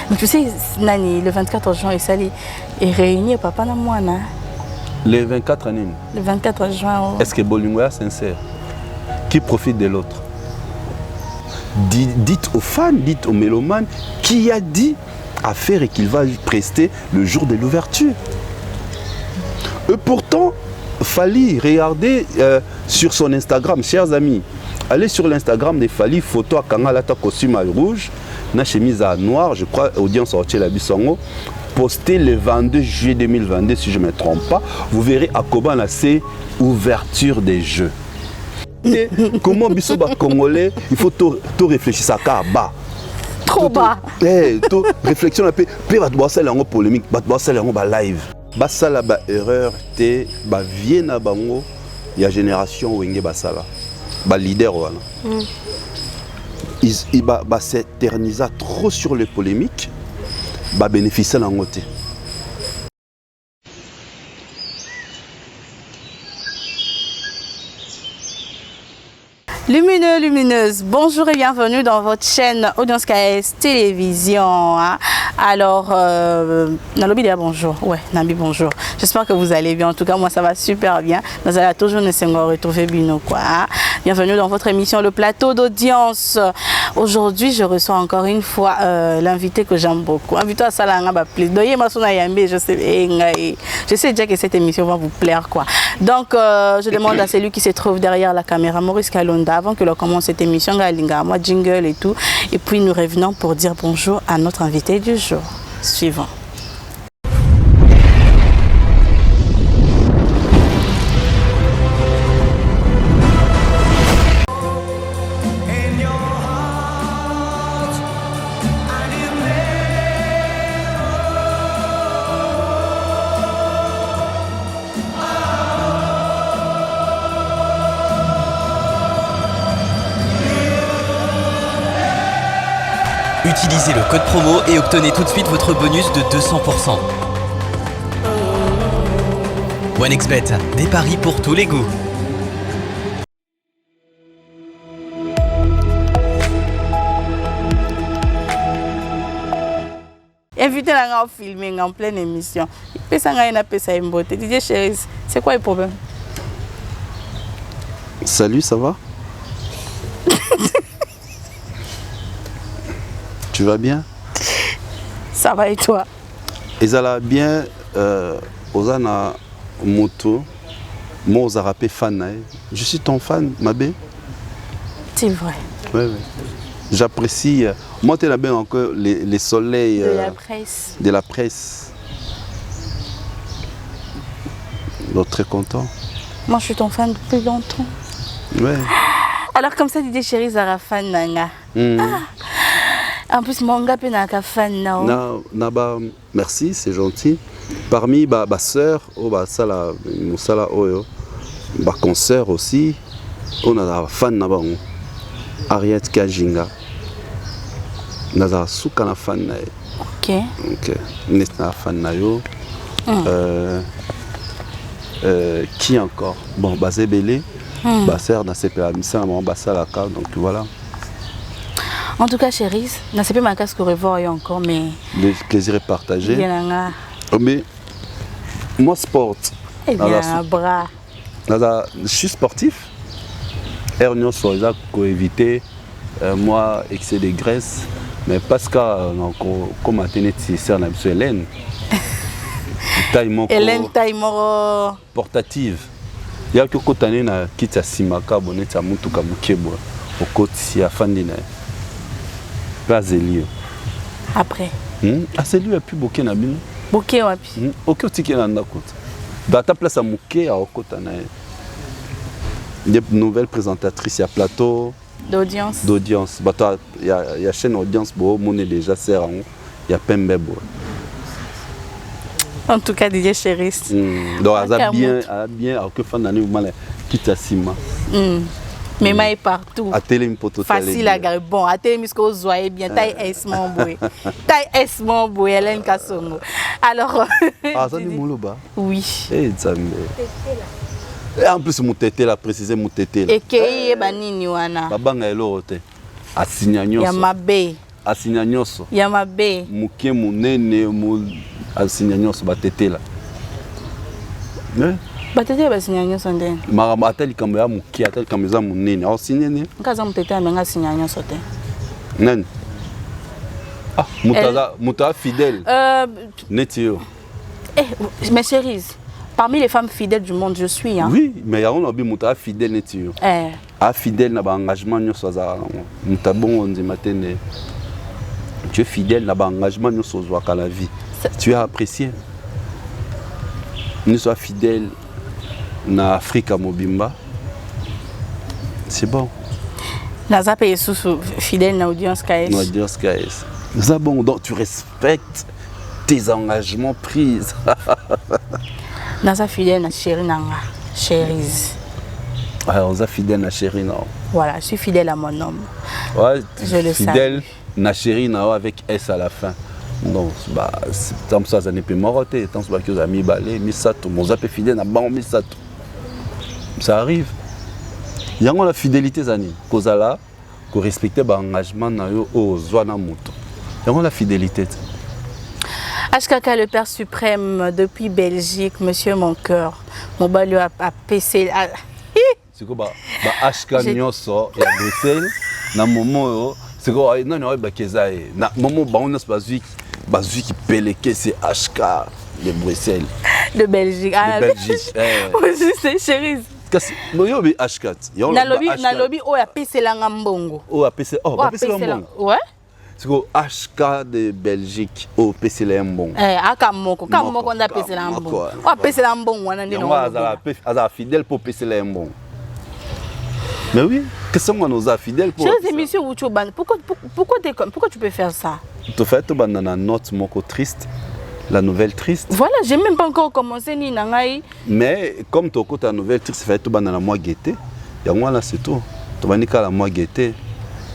Mais tu sais, Nani, le 24 juin, il réunit papa et moi. Le 24 années. Le 24 juin. Est-ce que Bolingo est sincère? Qui profite de l'autre? Dites aux fans, dites aux mélomanes, qui a dit à faire et qu'il va prester le jour de l'ouverture. Et pourtant, Fally, regardez sur son Instagram, chers amis, allez sur l'Instagram de Fally, photo à Kangalata costume à rouge, na chemise à noir, je crois, audience sortie la Bissongo, posté le 22 juillet 2022, si je ne me trompe pas, vous verrez à Koban c'est ouverture des jeux. Et comment Bissoba Congolais, il faut tout réfléchir ça car bas. Trop bas. Tout réflexion un peu, puis va te la polémique, va te la live. Basala ba erreur te ba viena bango ya génération wenge basala ba leader wana il ba s'éternisa trop sur les polémiques ba bénéficier na ngote. Lumineux, lumineuse, bonjour et bienvenue dans votre chaîne Audience KS Télévision. Alors, Nalobi dit bonjour. Ouais, Nabi bonjour. J'espère que vous allez bien. En tout cas, moi ça va super bien. Nous allons toujours nous retrouver Bino quoi. Bienvenue dans votre émission Le Plateau d'Audience. Aujourd'hui, je reçois encore une fois l'invité que j'aime beaucoup. Invité à Salanga Baplis. Je sais déjà que cette émission va vous plaire quoi. Donc, je demande à celui qui se trouve derrière la caméra, Maurice Kalonda, avant que l'on commence cette émission, moi jingle et tout. Et puis nous revenons pour dire bonjour à notre invité du jour. Suivant. Utilisez le code promo et obtenez tout de suite votre bonus de 200%. OneXBet, des paris pour tous les goûts. Invité à filmer en pleine émission. Il peut une beauté. DJ Chéris, c'est quoi le problème? Salut, ça va? Tu vas bien? Ça va et toi? Et ça va bien, Ozana Moto, moi Ozarapé fan. Je suis ton fan, ma belle. C'est vrai. Oui, oui. J'apprécie. Moi, tu es bien encore les soleils de la presse. De la presse. Donc, très content. Moi, je suis ton fan depuis longtemps. Ouais. Alors, comme ça, Didier Chéri Zara fan nanga. En plus, mon gars est un fan. Merci, c'est gentil. Parmi ma soeur, ma consoeur aussi, on a un fan Ariette Kajinga. On a un fan. Ok. On a un fan. Qui encore? Bon, Basé Belé, Basser dans ses pays, donc voilà. En tout cas, Chéris, je ne sais pas ma casque revoir encore, mais... Le plaisir est partagé. Mais moi, sport. Eh bien, un bras. Je suis sportif. Ernion Soisa, pour éviter moi, excès de graisse. Mais parce que, comme à tenir, c'est un absolu Hélène. Hélène Taïmoro. Portative. Il y a que quand on est quitte à Simaka, on est à Moutuka Mukebo, au côté à Fandina. Après. C'est lui qui a pu bouquer na bino. Bouquet wapi. Ok otiki na ndakota. Dans ta place à Mouké à Okota na. Des nouvelles présentatrices, il y a plateau d'audience. D'audience. Il y a chaîne audience bo mon déjà sert il y a Pembebo. En tout cas, DJ Chéris. Donc bien alors que fan d'année mal quitte à Sima. Mais moi, partout. Facile à garder. Bon, à télé, misco zoye bien. Taille S mon boy. Taille S mon boy. Hélène Kassongo. Alors. Ah, ça dit Moulouba. Oui. Eh, ça me. Et en plus, Moutete l'a précisé Moutete. Et que banini wana. Babanga elorote. A Signagnos. Ya mabe. asinya nyonso. Ya mabe. Muke munene asinya nyonso batetela. Batete basinya nyonso ndeni. Mara atali kambe ya muke atali kambe za munene. Asinya ne? Nkaza mutete amenga sinya nyonso te. Nani? Ah, muta fidèle. Netio. Mes chéries, parmi les femmes fidèles du monde, je suis. Hein? Oui, mais il y a un muta fidèle netio. Ah, fidèle na ba engagement nyoso za. Muta bon on dit matin. Tu es fidèle na ba engagement nyoso zo ka la vie. Tu es apprécié. Nous sois fidèles na Afrique Mobimba. C'est bon. Naza paye sous fidèle na audience KS. Na audience KS. C'est bon, donc tu respectes tes engagements pris. Naza fidèle na chérie nanga, chérise. Alors, on est fidèle na chérie non. Voilà, je suis fidèle à mon homme. Ouais, je le sais. Fidèle na chérie non avec S à la fin. Donc, bah, tant que ça n'est pas moroté, tant que vous avez mis balé, mis ça tout, mon zappé fidèle na bon mis ça tout. Ça arrive. Il y a la fidélité zani, cause là, qu'on respecte l'engagement na yo au zwana moto. Il y a la fidélité. HKK, le Père suprême depuis Belgique, monsieur mon cœur, mon bas lui a PC. C'est quoi HK nyonso et à Bruxelles, na moment c'est quoi non non ba kezae, na moment ba on a bazui qui peleke c'est HK de Bruxelles. De Belgique. De Belgique. C'est chérie. Kasi moyo bi H4. Nalobi o ya PC la ngambongo. O ya PC. Oh, ba PC la ngambongo. Ouais. C'est quoi HK de Belgique au PC la ngambongo. Akamoko nda PC la ngambongo. O PC la ngambongo wana ndino. Aza fidèle pour PC la ngambongo. Mais oui, que sont nos fidèles pour. Chez émissions où tu pourquoi tu peux faire ça? Tu fais tout banana note moko triste. La nouvelle triste. Voilà, j'ai même pas encore commencé ni nangai. Mais comme tu as ta nouvelle triste, fait tout dans la mois gaieté. Et moi là c'est tout. Tu vas niquer la mois gaieté.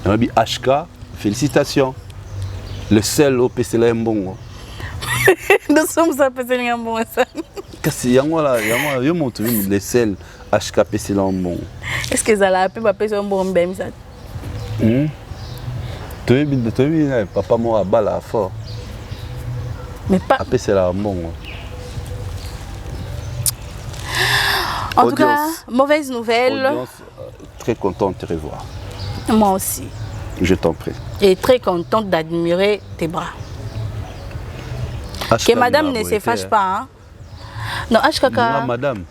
On a dit HK, félicitations. Le seul au PCL Mbongo. Nous sommes à PCL Mbongo ça. Kasi yango là, yo montre le seul HK PCL Mbongo. Est-ce que ça l'a appelé PCL Mbongo même ça? Tu es papa moi à balle à fort. Mais pas. Après c'est là bon. En tout cas, mauvaise nouvelle. Audience, très contente de te revoir. Moi aussi. Je t'en prie. Et très contente d'admirer tes bras. Que madame ne se fâche pas. Hein? Non, HKK. Non, madame.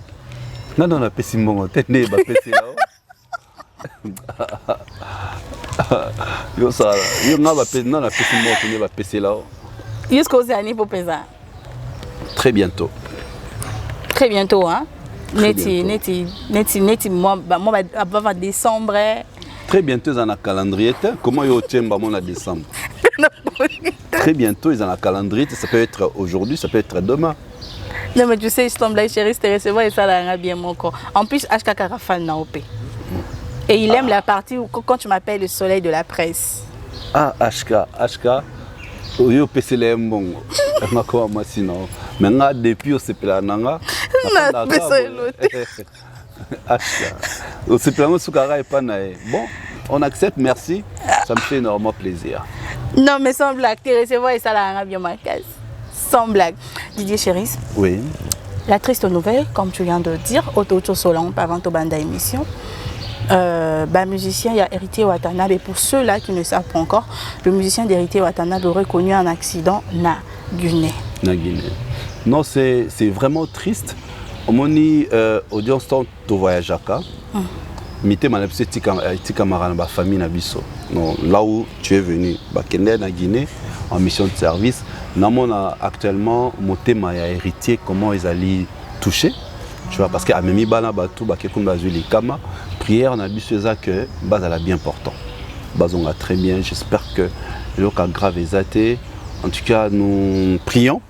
Non, non, pas si bon. T'es né, bah, c'est là. Yo ça, yo n'a pas non, la petit mot, tu n'es pas PC là. Jusqu'au Zani pour peser. Très bientôt. Très bientôt, hein? Neti, moi, avant décembre. Très bientôt, ils ont un calendrier. Comment ils tiennent mon décembre? Très bientôt, ils ont un calendrier. Ça peut être aujourd'hui, ça peut être demain. Non, mais tu sais, je tombe là, chérie, c'était recevoir et ça l'a bien mon corps. En plus, HKK Rafal n'a pas. Et il aime la partie où quand tu m'appelles le soleil de la presse. Ah, HK. Yo PCL Mbongo. Ngako masino. Menga depuis au CPLA nanga. Na PCL. Au CPLA Soukara et pas nae. Bon, on accepte, merci. Ça me fait énormément plaisir. Non, mais sans blague, tu recevoir et ça l'a bien ma case. Sans blague. Didier Chéris. Oui. La triste nouvelle, comme tu viens de dire, Otocho Solan, avant ton banda émission. Musicien, il y a Héritier Watanabe. Et pour ceux-là qui ne savent pas encore, le musicien d'Héritier Watanabe aurait connu un accident na Guinée. Non, c'est vraiment triste. Au moment audience temps tu voyages à Mité manapse camarade ma famille na biso. Non, là où tu es venu, Bakende na Guinée en mission de service. Namona actuellement mon thème ya Héritier comment ils allaient toucher. Tu vois parce que à Memi bana batu bakekunda zuli kama prière na biso ça que base la bien portant. Bazonga très bien, j'espère que le cas grave est. En tout cas, nous prions.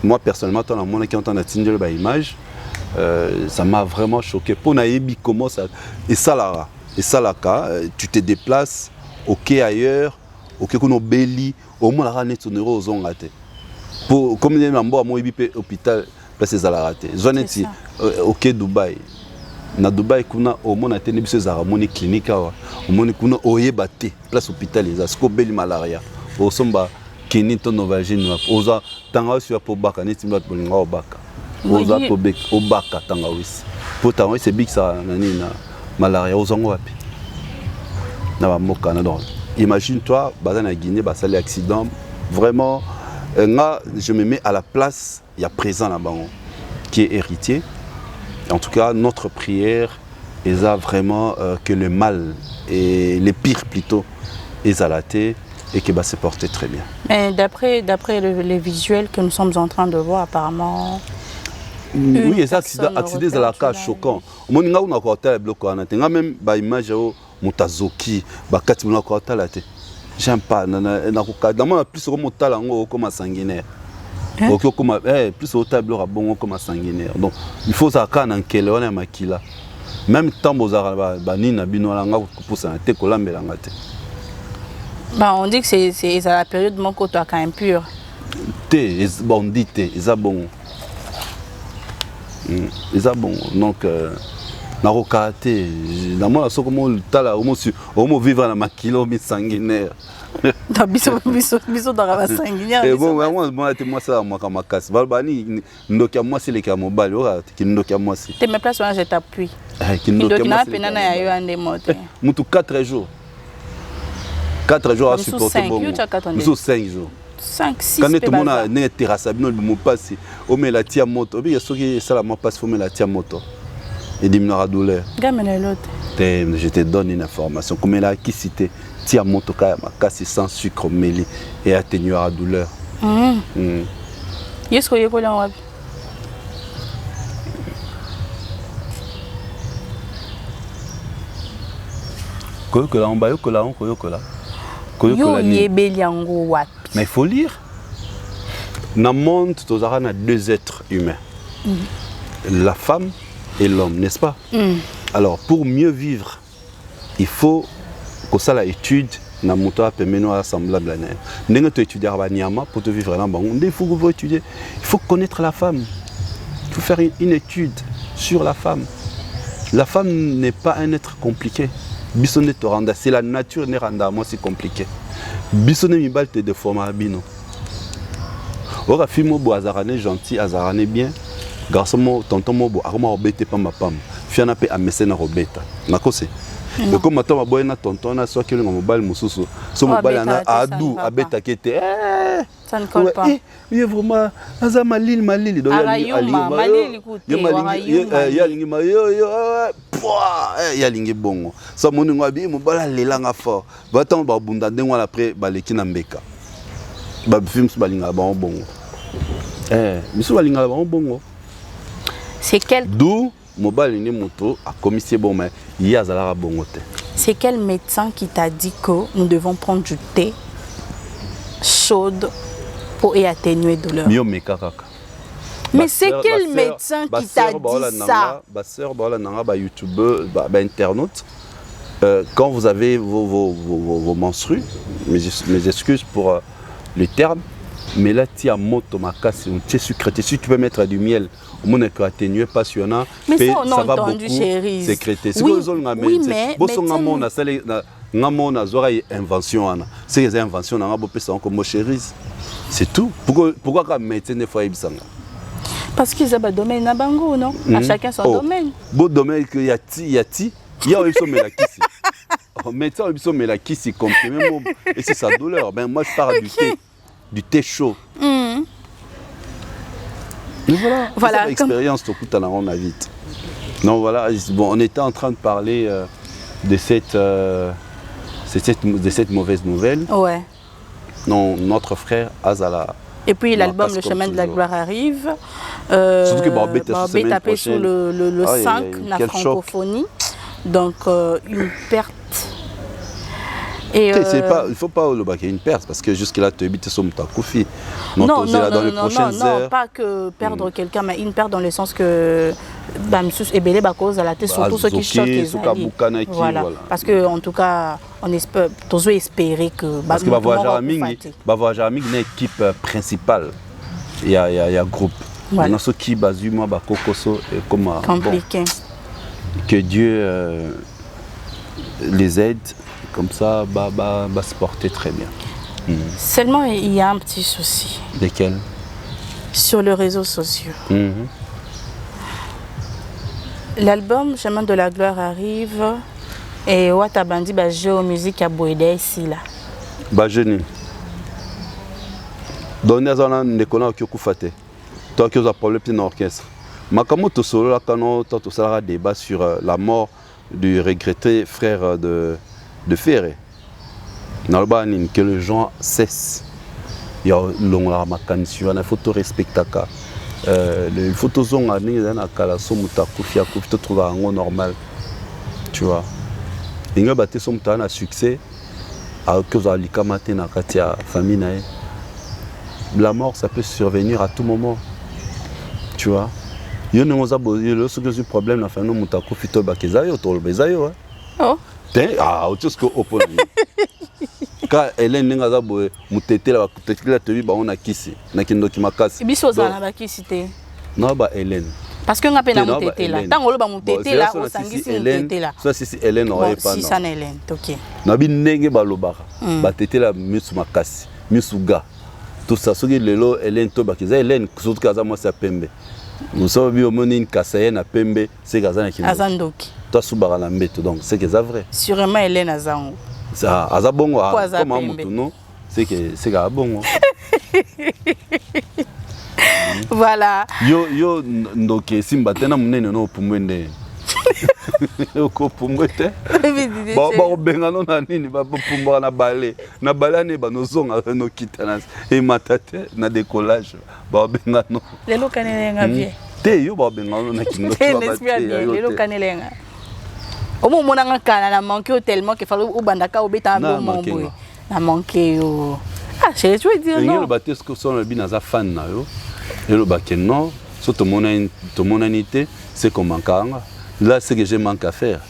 Moi personnellement, dans le monde qui entend la image, ça m'a vraiment choqué. Pour naïbi comment ça et ça là, tu te déplaces ok ailleurs, ok qu'on obélit, au moins la rane ton euro aux ongaté. Pour comme les membres à mon hôpital place à la raté. Zoneti ok Dubaï. na Dubaï kuna au monde a tenu biso za moni clinique awa au monde kuna oyeba te place hôpital les asko beli malaria au somba kini to novagine oza tanga osi ya pobaka neti mbat bolinga obaka oza pobeka obaka tanga osi po tanga osi big ça nani na malaria ozango wapi na ba moka na donc imagine toi baza na Guinée basali accident vraiment je me mets à la place il y a présent là-bas qui est héritier. En tout cas, notre prière est vraiment que le mal et les pires plutôt est alaté et que se porter très bien. Mais d'après les visuels que nous sommes en train de voir, apparemment. Oui, les accidents à la cas choquants. Mon inga on a quoi tel bloc on a même ba image au mutazoki ba kati on a quoi tel até. J'aime pas na ko dans moi plus comme talango comme sanguinaire. Comme plus au tableau bon comme sanguinaire. Donc il faut ça quand en quel on a makila. Même temps bozara banina binolanga pour ça te kolambelanga te. Bah on dit que c'est à la période mon côté quand même pur. Te bon dit te ça bon. Ça bon donc na rokate na moi so comme tala au vivre na makilo mi sanguinaire. Da biso dans la sanguinaire. Et bon moi ça moi comme casse balbani ndokia moi c'est les cas mobile qui ndokia moi c'est. Te mes places je t'appuie. Qui ndokia moi c'est. Penana ya yo ande moto. Mutu 4 jours. 4 jours à supporter bon. Nous 5 jours. 5 6 quand tout le monde a né terrasse bino le passe o met la tia moto bi so qui ça la moi passe faut mettre la tia moto et diminuer la douleur. Gamene l'autre. Je te donne une information comme là qui cité tia moto ka makasi sans sucre mêlé et atténuer la douleur. Yesko yeko la wapi. Que là on ba yo là on ko là. Yo yebeli yango wapi. Mais il faut lire. Dans le monde, nous avons deux êtres humains. La femme et l'homme, n'est-ce pas? Alors, pour mieux vivre, il faut que ça l'étude na moto permet assemblable. N'est-ce pas étudier pour te vivre là-bas? Il faut étudier. Il faut connaître la femme. Il faut faire une étude sur la femme. La femme n'est pas un être compliqué. C'est la nature n'est randa moi c'est compliqué. Bisone mibal te de format bino. Ora fimo bo azarane gentil azarane bien. Garçon mo tonton mo bo arma obete pa ma pam. Fiana pe amese na robeta. Nakose. Et comme matin ma boy na tonton na so kelo mobile mususu. So mobile na adu abeta kete. Ça ne colle pas. Oui vraiment aza malili do ya lingi bongo. So moni ngwabi mobala lelanga fort. Baton ba bunda ndengwa après baleki na mbeka. Ba films balinga ba bongo. Miso balinga ba bongo. C'est quel d'où mobile ni moto a commissaire bon mais il y a zala bongo te. C'est quel médecin qui t'a dit que nous devons prendre du thé chaude pour atténuer douleur? Mio meka kaka. Mais c'est quel médecin qui t'a dit ça? Ma sœur, ba youtubeur, ba internaute, quand vous avez vos menstrues, mes excuses pour le terme, mais là tu as moto makasi, tu es sucré, si tu peux mettre du miel, au moins que atténuer passionnant, mais ça va entendu, beaucoup chérie. sécréter. Oui, mais invention, c'est les inventions, on a beaucoup comme chérie. C'est tout. Pourquoi quand médecin ne faut pas? Parce qu'ils ont un domaine à Bango, non? À chacun son domaine. Beau domaine que y a il y a ils sont melakisi. Médecin ils sont melakisi comprimé et c'est sa douleur. Ben moi je parle du thé chaud. Mais voilà l'expérience tout à l'heure on a vite. Non voilà, bon on était en train de parler de cette mauvaise nouvelle. Ouais. Non, notre frère Azala. Et puis l'album Le Chemin de la Gloire arrive. Surtout que Barbet tapé sur le 5, la francophonie. Donc une perte. Et il ne faut pas le baquer une perte parce que jusque-là, tu habites sur ta Koufi. Non, pas que perdre quelqu'un, mais une perte dans le sens que et Belé Bakos à la tête, surtout ceux qui choquent les alliés. Voilà. Parce que en tout cas, on espère, tous espérer que. Parce que Bavoya Amig n'est équipe principale. Il y a groupe. Maintenant, ceux qui basent moi, Bakokoso et comme. Compliqué. Que Dieu les aide, comme ça, va se porter très bien. Seulement, il y a un petit souci. Lesquels? Sur les réseaux sociaux. L'album Chemin de la Gloire arrive et Watabandi ba géomusique a boédé ici là. Ba jeune. Donner à ne connaît que Koufate. Toi qui as un problème dans l'orchestre. Makamoto solo là quand tout ça débat sur la mort du regretté frère de Ferré. Nalbani que les gens cessent. Il y a long makan sur la photo respectaka. Les photos sont à la somuta kufia kufito trouver un normal. Tu vois. Il y a battu son temps à succès à cause de l'ikamate na katia famille nae. La mort ça peut survenir à tout moment. Tu vois. Il y a un problème la famille muta kufito bakezayo tol bezayo. Oh. Ah, autre chose que opposé. Quand Hélène n'engaza boé mutete la kutete la tebi ba on a kisi na kindoki makasi. Biso za na ba kisité. Non ba Hélène. Parce que on appelle la mutete là. Tant on le ba mutete là au sangisi mutete là. Ça si Hélène aurait pas non. Si ça Hélène, OK. Na bi ndenge ba lobaka. Ba tete la misu makasi, misu ga. Tout ça ce que lelo Hélène to ba kiza Hélène surtout kaza moi sa pembe. Nous sommes bien au monde une kasaye na pembe c'est kaza na kindoki. Azandoki. Toi subara la mbeto donc c'est que ça vrai. Sûrement Hélène azango. Ça azabongo comme un mouton c'est que c'est bongo. Voilà. Yo donc simba tena munene no pumwende. Yo ko pumwete. Ba benga no na nini ba pumba na balé ne ba no zonga no kitana et matate na décollage ba benga no. Lelo kanelenga bien. Te yo ba benga no na kingo ba te. Lelo kanelenga. Au moment où on a manqué tellement qu'il fallait au bandaka au béta un bon moment. On a manqué. Ah, je veux dire non. Le baptême que sont le bin à fan na yo. Et le baptême non, surtout mon unité, c'est qu'on manque. Là, c'est que je manque à faire.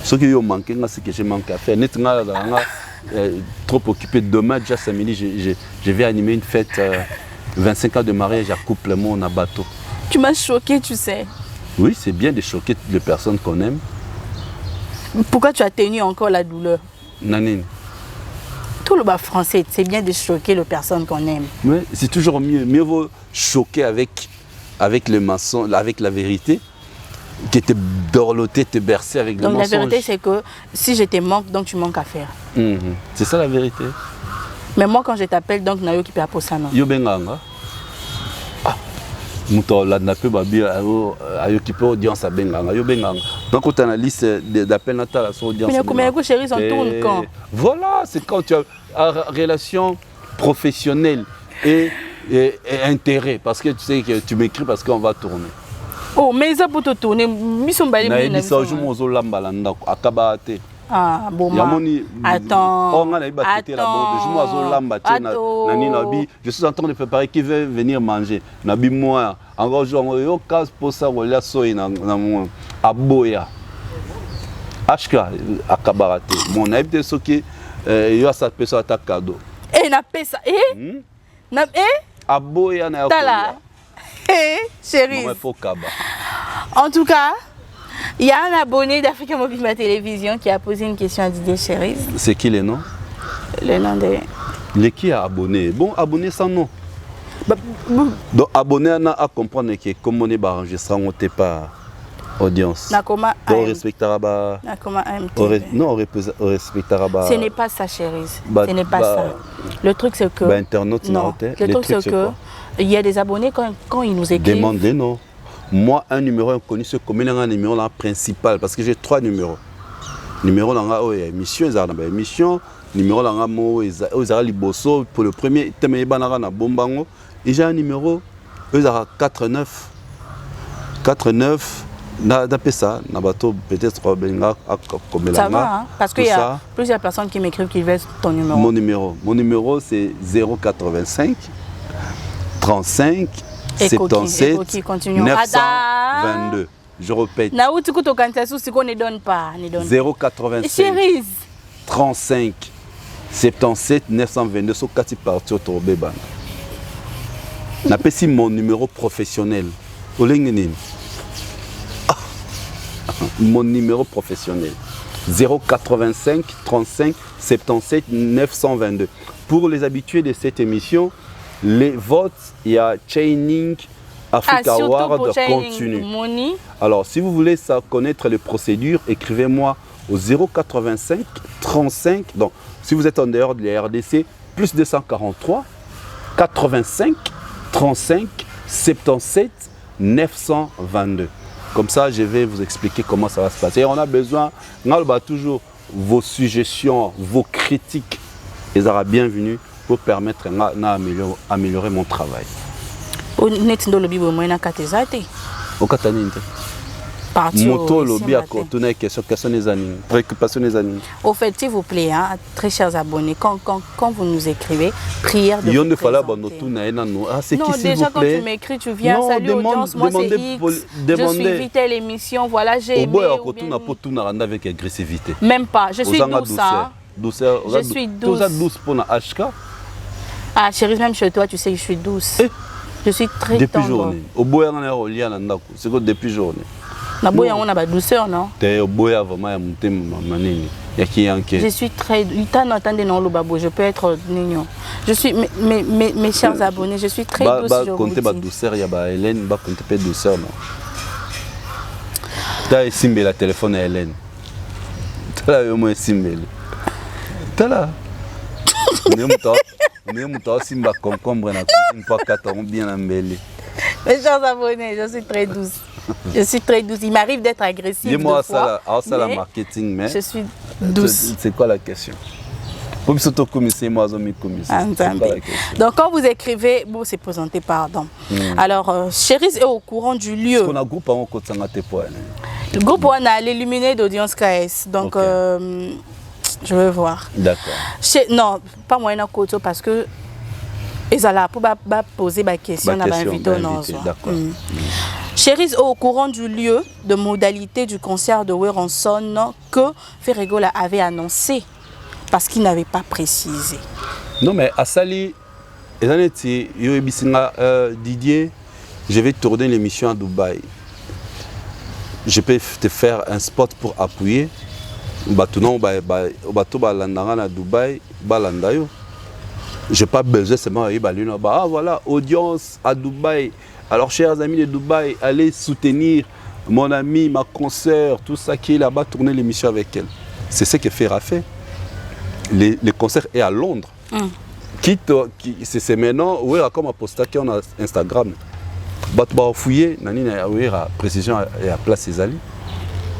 Ce que je manque, c'est que je manque à faire. Nettement, trop occupé demain, déjà samedi, je vais animer une fête 25 ans de mariage à couple mon à bateau. Tu m'as choqué, tu sais. Oui, c'est bien de choquer les personnes qu'on aime. Pourquoi tu as tenu encore la douleur? Nanine. Tout le bas français, c'est bien de choquer les personnes qu'on aime. Oui, c'est toujours mieux. Mieux vaut choquer avec le mensonge, avec la vérité, que te dorloter, te bercer avec le mensonge. Donc la vérité, c'est que si je te manque, donc tu manques à faire. C'est ça la vérité. Mais moi, quand je t'appelle, donc, Nayo qui peut appeler ça, non? Yo benganga. Muto la na pe babi ayokipe audience à benganga yo benganga donc quand tu as la liste d'appels natal à son audience mais combien de chéris on tourne quand voilà c'est quand tu as relation professionnelle et intérêt parce que tu sais que tu m'écris parce qu'on va tourner. Oh mais ça pour te tourner mission bali na ça jour mozo lambala ndako akabate. Ah bon attends. Je suis en train de préparer qui veut venir manger. Nabi moi encore jour yo casse pour ça wala soy na aboya. Ashka akabarate. Mon habité ce qui yo ça peut ça ta cadeau. Et na pesa na aboya na tala. Chérie. En tout cas, il y a un abonné d'Africa Mobile Ma Télévision qui a posé une question à Didier Chéris. C'est qui les noms? Le nom de... Les qui a abonné? Bon, abonné sans nom. Donc, abonné à comprendre que comme on est enregistré, on n'est pas audience. Nakoma on respectera ba. Nakoma AMT. Non, on respectera ba. Ce n'est pas ça, Chéris. Ce n'est pas ça. Le truc, c'est que... internaute, non. Le truc, c'est que... Il y a des abonnés quand ils nous écrivent... Demandez, non. Moi, un numéro inconnu, c'est comme un numéro là, principal, parce que j'ai 3 numéros. Numéro là, émission, émission, numéro là, liboso, pour le premier, bombango, et j'ai un numéro, 49. 49, d'après ça, peut-être ça va, hein? Parce qu'il y a plusieurs personnes qui m'écrivent qui veulent ton numéro. Mon numéro c'est 085 35 77 922. Je répète. 085 35 77 922. So kati parti au bébé. N'appelle mon numéro professionnel. Mon numéro professionnel. 085 35 77 922. Pour les habitués de cette émission, les votes, il y a Chaining Africa Award continue. Alors, si vous voulez connaître les procédures, écrivez-moi au 085 35. Donc, si vous êtes en dehors de la RDC, plus 243 85 35 77 922. Comme ça, je vais vous expliquer comment ça va se passer. Et on a besoin, toujours vos suggestions, vos critiques. Ils seront bienvenus pour permettre d'améliorer mon travail. Moto lobby à tourner question des années, préoccupation des années. Au fait, s'il vous plaît, hein, très chers abonnés, quand vous nous écrivez, prière de vous présenter. Non, déjà quand tu m'écris, tu viens, non, salut audience, moi c'est X, je suis telle émission, voilà, j'ai aimé. Avec agressivité. Même pas, je suis douce. Douceur. Je suis douce. Douce pour la HK. Ah chérie, même chez toi, tu sais que je suis douce. Je suis très tendre. Depuis journée. Au bois, c'est quoi depuis journée. On a douceur, non? Je suis très... Je peux être mignon. Je suis... Mes chers abonnés, je suis très douce, je vous dis. Douceur, il y a Hélène, il y a douceur, non? Tu as essayé le téléphone à Hélène. Tu as eu essayé. Tu as là. Mes chers abonnés, je suis très douce. Je suis très douce. Il m'arrive d'être agressive. Dis-moi ça, la marketing, mais je suis douce. C'est quoi la question? Donc quand vous écrivez, bon c'est présenté, pardon. Alors, Chérise est au courant du lieu. On a groupe en côté le groupe on a l'illuminé d'audience KS. Donc je veux voir. D'accord. Non, pas moi en côté parce que ils allaient pour poser ma question, on a invité. D'accord. Chérise est au courant du lieu, de modalité du concert de Weranson que Ferregola avait annoncé parce qu'il n'avait pas précisé. Non mais à Sali, Didier, je vais tourner l'émission à Dubaï. Je peux te faire un spot pour appuyer. Je n'ai pas besoin seulement de ah voilà, audience à Dubaï. Alors, chers amis de Dubaï, allez soutenir mon ami, ma consoeur, tout ça qui est là-bas, tourner l'émission avec elle. C'est ce que Ferra fait. Le concert est à Londres. C'est maintenant, oui, comme apostat qui on a Instagram. Bah fouiller, nani na la précision et à place ses alliés.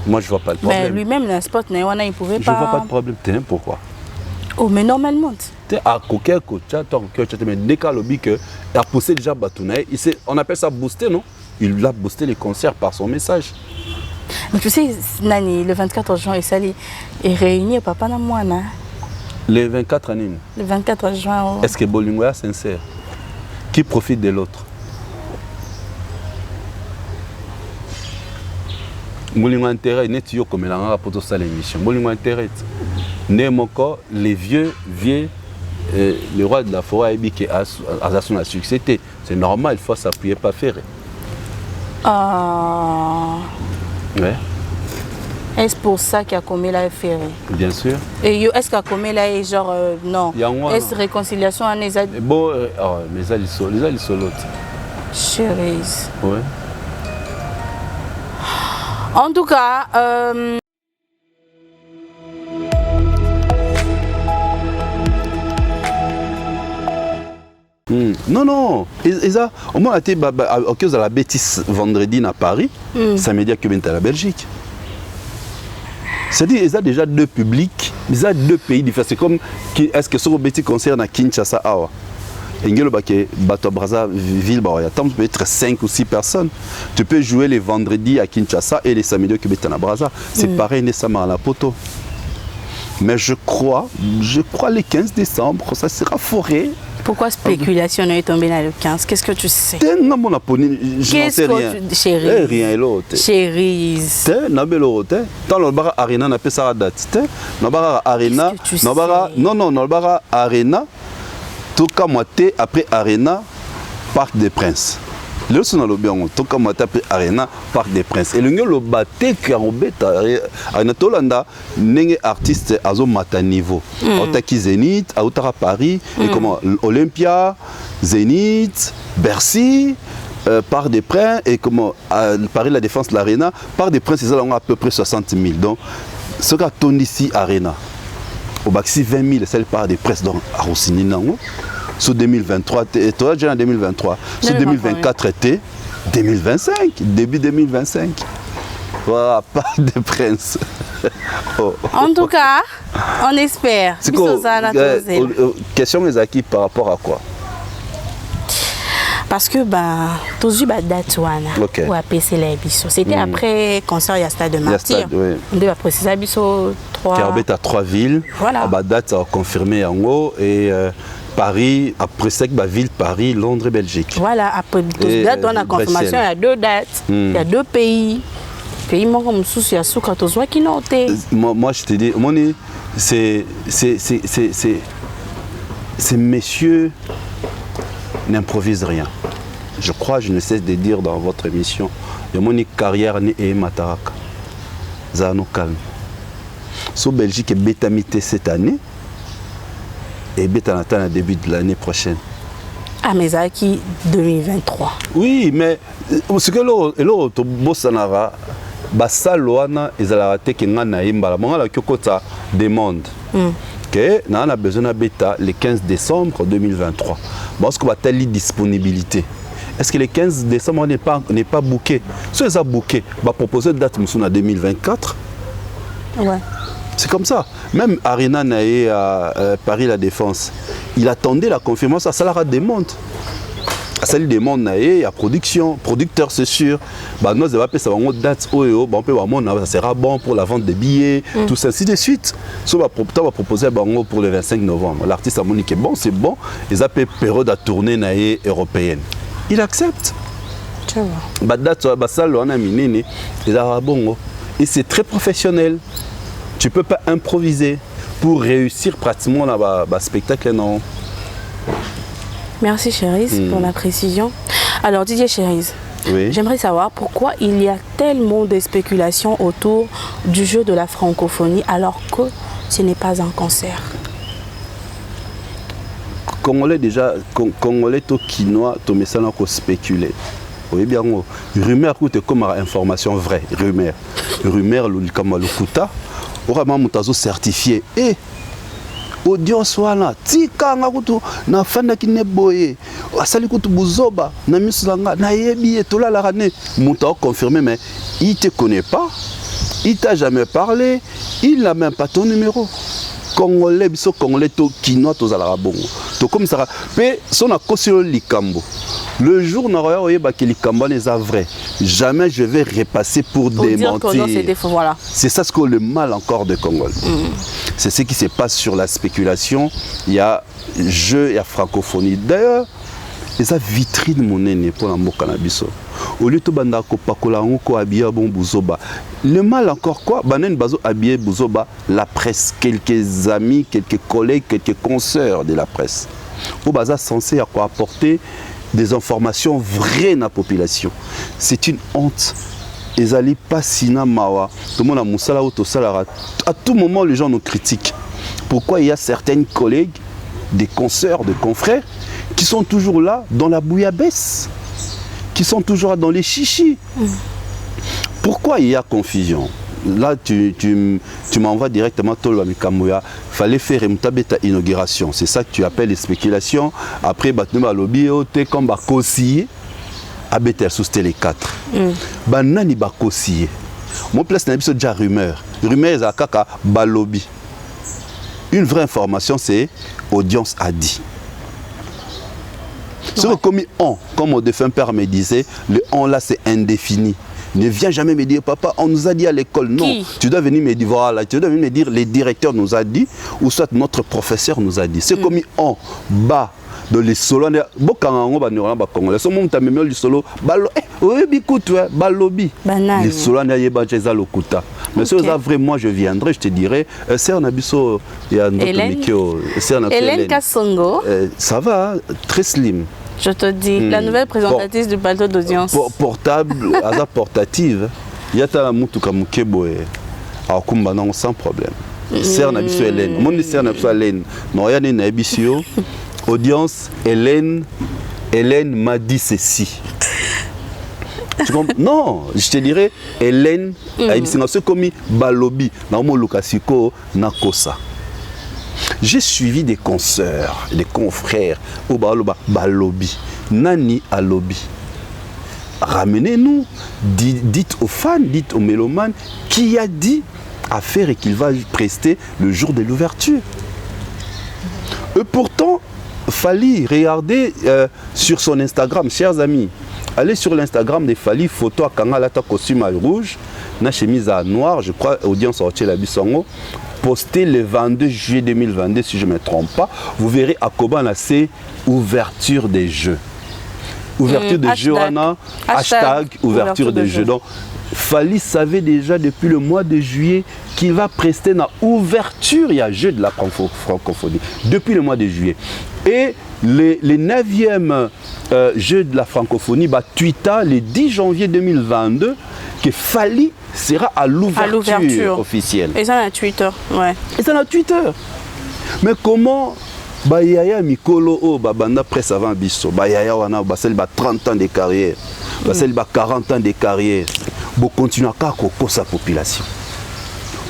Moi, je vois pas le problème. Mais lui-même, le spot, il pouvait pas. Je vois pas de problème. Pourquoi? Oh, mais normalement. À coquet, mais dès qu'il a poussé déjà Batounaï, on appelle ça booster, non? Il a boosté les concerts par son message. Mais tu sais, Nani, le 24 juin, il est réuni Papa Namouana. Le 24 années. Le 24 juin. Oh. Est-ce que Bolingo est sincère? Qui profite de l'autre? Bolingo intérêt, n'est pas comme il a pour ça l'émission. Bolingo intérêt. Les vieux, le roi de la forêt qui a son succès. C'est normal, il faut s'appuyer pas faire. Ouais. Est-ce pour ça qu'il y a commis la ferré? Bien sûr. Et est-ce qu'il y a commis là et genre non? Est-ce réconciliation à les aides? Bon, les aides sont l'autre. Chérie. Ouais. En tout cas, non. Au moins, été à cause de la bêtise vendredi à Paris, ça me dit que bien à la Belgique. C'est-à-dire qu'ils ont déjà deux publics, ils ont deux pays différents. C'est comme, est-ce que ce bêtise concerne à Kinshasa? Bato Brazzaville, il peut être 5 ou 6 personnes. Tu peux jouer les vendredis à Kinshasa et les samedis au Beta Braza. C'est pareil, nécessairement à la poto. Mais je crois le 15 décembre, ça sera forêt. Pourquoi spéculation est tombée dans le 15? Qu'est-ce que tu sais? Non, mon apponi, je n'en sais rien. Chérie. Rien l'autre. Chérie. Dans le bar Arena, on appelle ça la date. Dans le bar Arena, non, dans le bar Arena, tout comme moi, après Arena, Parc des Princes. Le son le bien to comme tape arena Parc des Princes et le ngelo baté qui robeta arena tolanda nenge artiste azo mata niveau otaki Zénith autara Paris et comment Olympia Zénith Bercy Parc des Princes et comment Paris la Défense l'Arena Parc des Princes ils ont à peu près 60 000 donc ce qu'a tourné ici Arena au Baxi 20 000 c'est le Parc des Princes donc à Rossini nango sur 2023 et toi déjà en 2023 sur 2024 était 2025 début 2025 voilà Parc des Princes. En tout cas on espère question est acquis par rapport à quoi? Parce que tous bah date ou à PC la biso c'était après concert il y a Stade de Martyr on doit préciser biso 3 Carbet à 3 villes voilà bah date a confirmé en haut et Paris après ça que ville Paris Londres et Belgique voilà après date on a confirmation il y a 2 dates il y a 2 pays moi comme souci à sous quand on voit qui noté moi je te dis c'est messieurs n'improvisent rien. Je crois, je ne cesse de dire dans votre émission, il y a une carrière ni et mataraka. Zano calme. So Belgique est bétamité cette année et bétanatan à début de l'année prochaine. Ah mais ça qui 2023. Oui, mais ce que l'autre bossanara basaloana ezala te kenga na imbala mongala kyokota demande. Que nous avons besoin de bêta le 15 décembre 2023. Parce que la disponibilité. Est-ce que le 15 décembre n'est pas booké? Si ils ont booké, va proposer une date en 2024. Ouais. C'est comme ça. Même Arena Naé à Paris La Défense, il attendait la confirmation, ça leur demande. Celle demande naé à production, producteur c'est sûr. Bah nous avons ça va date on peut ça sera bon pour la vente des billets, tout ça ainsi de suite. Ça va proposer pour le 25 novembre. L'artiste a moniqué bon, c'est bon, ils appellent période à tourner naé européenne. Il accepte. Tu vois. Bah date bah ça on a miné et ça bon et c'est très professionnel. Tu peux pas improviser pour réussir pratiquement là spectacle non. Merci Cherise pour la précision. Alors Didier Cherise, oui. J'aimerais savoir pourquoi il y a tellement de spéculations autour du jeu de la francophonie alors que ce n'est pas un concert. Congolais déjà, Congolais to Kinois, to messana ko spéculer. Oui bien, rumeur coûte comme information vraie, rumeur le comme le kuta, vraiment mutazo certifié et audience wana tika ngakutu na fanda kineboye asali kutu buzoba na misulanga na yebi etola la rane muta confirmé mais il te connaît pas, il t'a jamais parlé, il n'a même pas ton numéro. Congolais biso Congolais to kinois to zala bongo to comme ça pe son a kosilo likambo. Le jour n'a rien oyeba que likambo n'est pas vrai. Jamais je vais repasser pour démentir. Voilà. C'est ça ce que le mal encore de Congolais. C'est ce qui se passe sur la spéculation. Il y a jeu, il y a francophonie. D'ailleurs, les vitrine monnaie pour la mokaнаbiso. Au lieu de banda ko pakola ko habiller bon buzoba. Le mal encore quoi? Banen bazo habiller buzoba la presse, quelques amis, quelques collègues, quelques consoeurs de la presse. Au baza censé à quoi apporter des informations vraies dans la population. C'est une honte. Les alliés pas sina mawa. Tout le monde a moussala ou tosalara. À tout moment, les gens nous critiquent. Pourquoi il y a certains collègues, des consoeurs, des confrères, qui sont toujours là dans la bouillabaisse, qui sont toujours là dans les chichis. Pourquoi il y a confusion? Là, tu m'envoies directement Tolo Mikamouya. Il fallait faire une inauguration. C'est ça que tu appelles les spéculations. Après, Batnuma Lobby, comme Bakossi, Abeter sous les 4. Banani Bakossi. Mon place n'a pas déjà rumeur. Rumeur, c'est Kaka Balobi. Une vraie information, c'est audience a dit. Ce que comme on, comme mon défunt père me disait, le on là c'est indéfini. Ne viens jamais me dire, papa, on nous a dit à l'école. Non, tu dois venir me dire, voilà, tu dois venir me dire, les directeurs nous a dit, ou soit notre professeur nous a dit. C'est comme on, bas, dans les solos, les solos, balobi. Les solos, mais si vraiment je viendrai, je te dirai, c'est un abisso, il y a un autre Hélène Kassongo. Ça va, très slim. Je te dis, la nouvelle présentatrice du plateau d'audience. Portable, asa portative. Il y a ta mutuka mukebo a kumba non sans problème. Serre na biso Hélène. Mon serre na biso Hélène. Non ya na bisio. Audience Hélène m'a dit ceci. Tu comprends? Non, je te dirais Hélène c'est comme balobi na mo lukasiko na kosa. J'ai suivi des consoeurs, des confrères au balobi. Nani à lobby. Ramenez-nous, dites aux fans, dites aux mélomanes qui a dit à faire et qu'il va prester le jour de l'ouverture. Et pourtant, Fally, regardez sur son Instagram, chers amis, allez sur l'Instagram de Fally, photo à Kangalata costume à rouge, na chemise à noir, je crois, audience sortie la bisongo, posté le 22 juillet 2022, si je ne me trompe pas, vous verrez à Koban, là, c'est ouverture des jeux. Ouverture de jeux, hashtag ouverture de jeux. Donc, Fally savait déjà depuis le mois de juillet qu'il va prester dans ouverture, il y a jeu de la francophonie, depuis le mois de juillet. Et les 9e jeux de la francophonie, Twitter, le 10 janvier 2022, que Fally sera à l'ouverture officielle. Et ça, on a Twitter, ouais. Et ça, on a Twitter. Mais comment Yaya Mikolo, banda presse avant biso, Yaya wana basel 30 ans de carrière, basel 40 ans de carrière, bon continuer à coco sa population.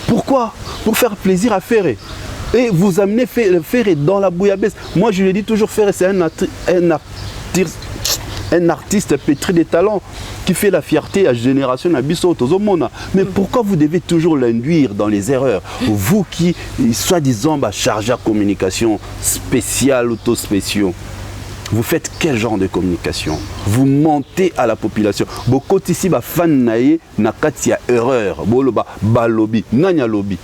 Pourquoi? Pour faire plaisir à Ferré. Et vous amenez Ferré dans la bouillabaisse. Moi je le dis toujours, Ferré c'est un artiste pétri de talent qui fait la fierté à génération Abisso Tozomona. Mais pourquoi vous devez toujours l'induire dans les erreurs? Vous qui, soi-disant, chargé à communication spéciale, auto-spéciaux, vous faites quel genre de communication? Vous mentez à la population. Beaucoup ici, fan naïe, nakatia erreur, boloba, balobi, nanya lobby.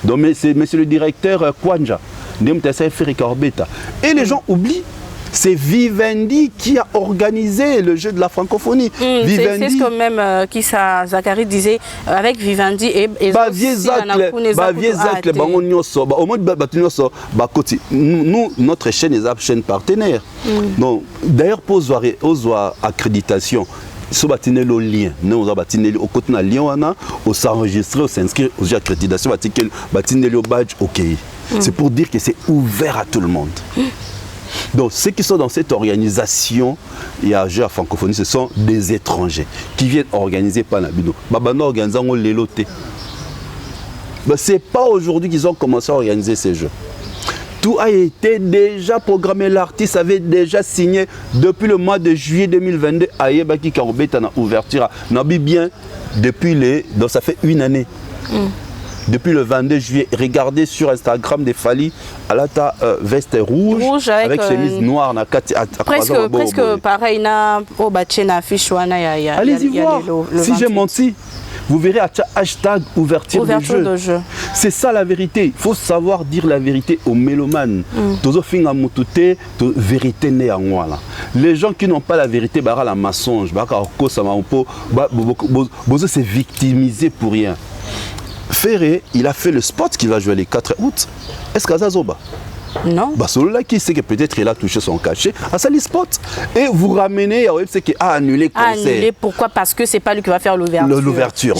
Donc, c'est monsieur le directeur Kwanja, et les gens oublient. C'est Vivendi qui a organisé le jeu de la francophonie. C'est ce que même Kissa Zakari disait avec Vivendi et nous, notre chaîne est une chaîne partenaire. Donc, d'ailleurs, pour avoir accréditation, si vous avez le lien, nous avons au côté de lien, on s'enregistre, on s'inscrit aux accréditations, on a le badge, ok. C'est pour dire que c'est ouvert à tout le monde. Donc, ceux qui sont dans cette organisation, il y a jeu à francophonie, ce sont des étrangers qui viennent organiser Panabino. Babano organisant les lotés. Ce n'est pas aujourd'hui qu'ils ont commencé à organiser ces jeux. Tout a été déjà programmé. L'artiste avait déjà signé depuis le mois de juillet 2022 à Yebaki Karobeta na ouverture. Nabi bien depuis donc ça fait une année. Depuis le 22 juillet, regardez sur Instagram des Fally, à la veste rouge avec chemise noire. Presque pareil, allez-y voir. Si j'ai menti, vous verrez à hashtag ouverture de jeu. C'est ça la vérité. Il faut savoir dire la vérité aux mélomanes. Les gens qui n'ont pas la vérité, la mensonge, c'est victimisé pour rien. Ferré, il a fait le spot qu'il va jouer le 4 août. Est-ce qu'Azazoba? Non. Celui-là qui sait que peut-être il a touché son cachet à ça les spots. Et vous ramenez à c'est qu'il a annulé le concert. Annulé, pourquoi? Parce que c'est pas lui qui va faire l'ouverture. L'ouverture.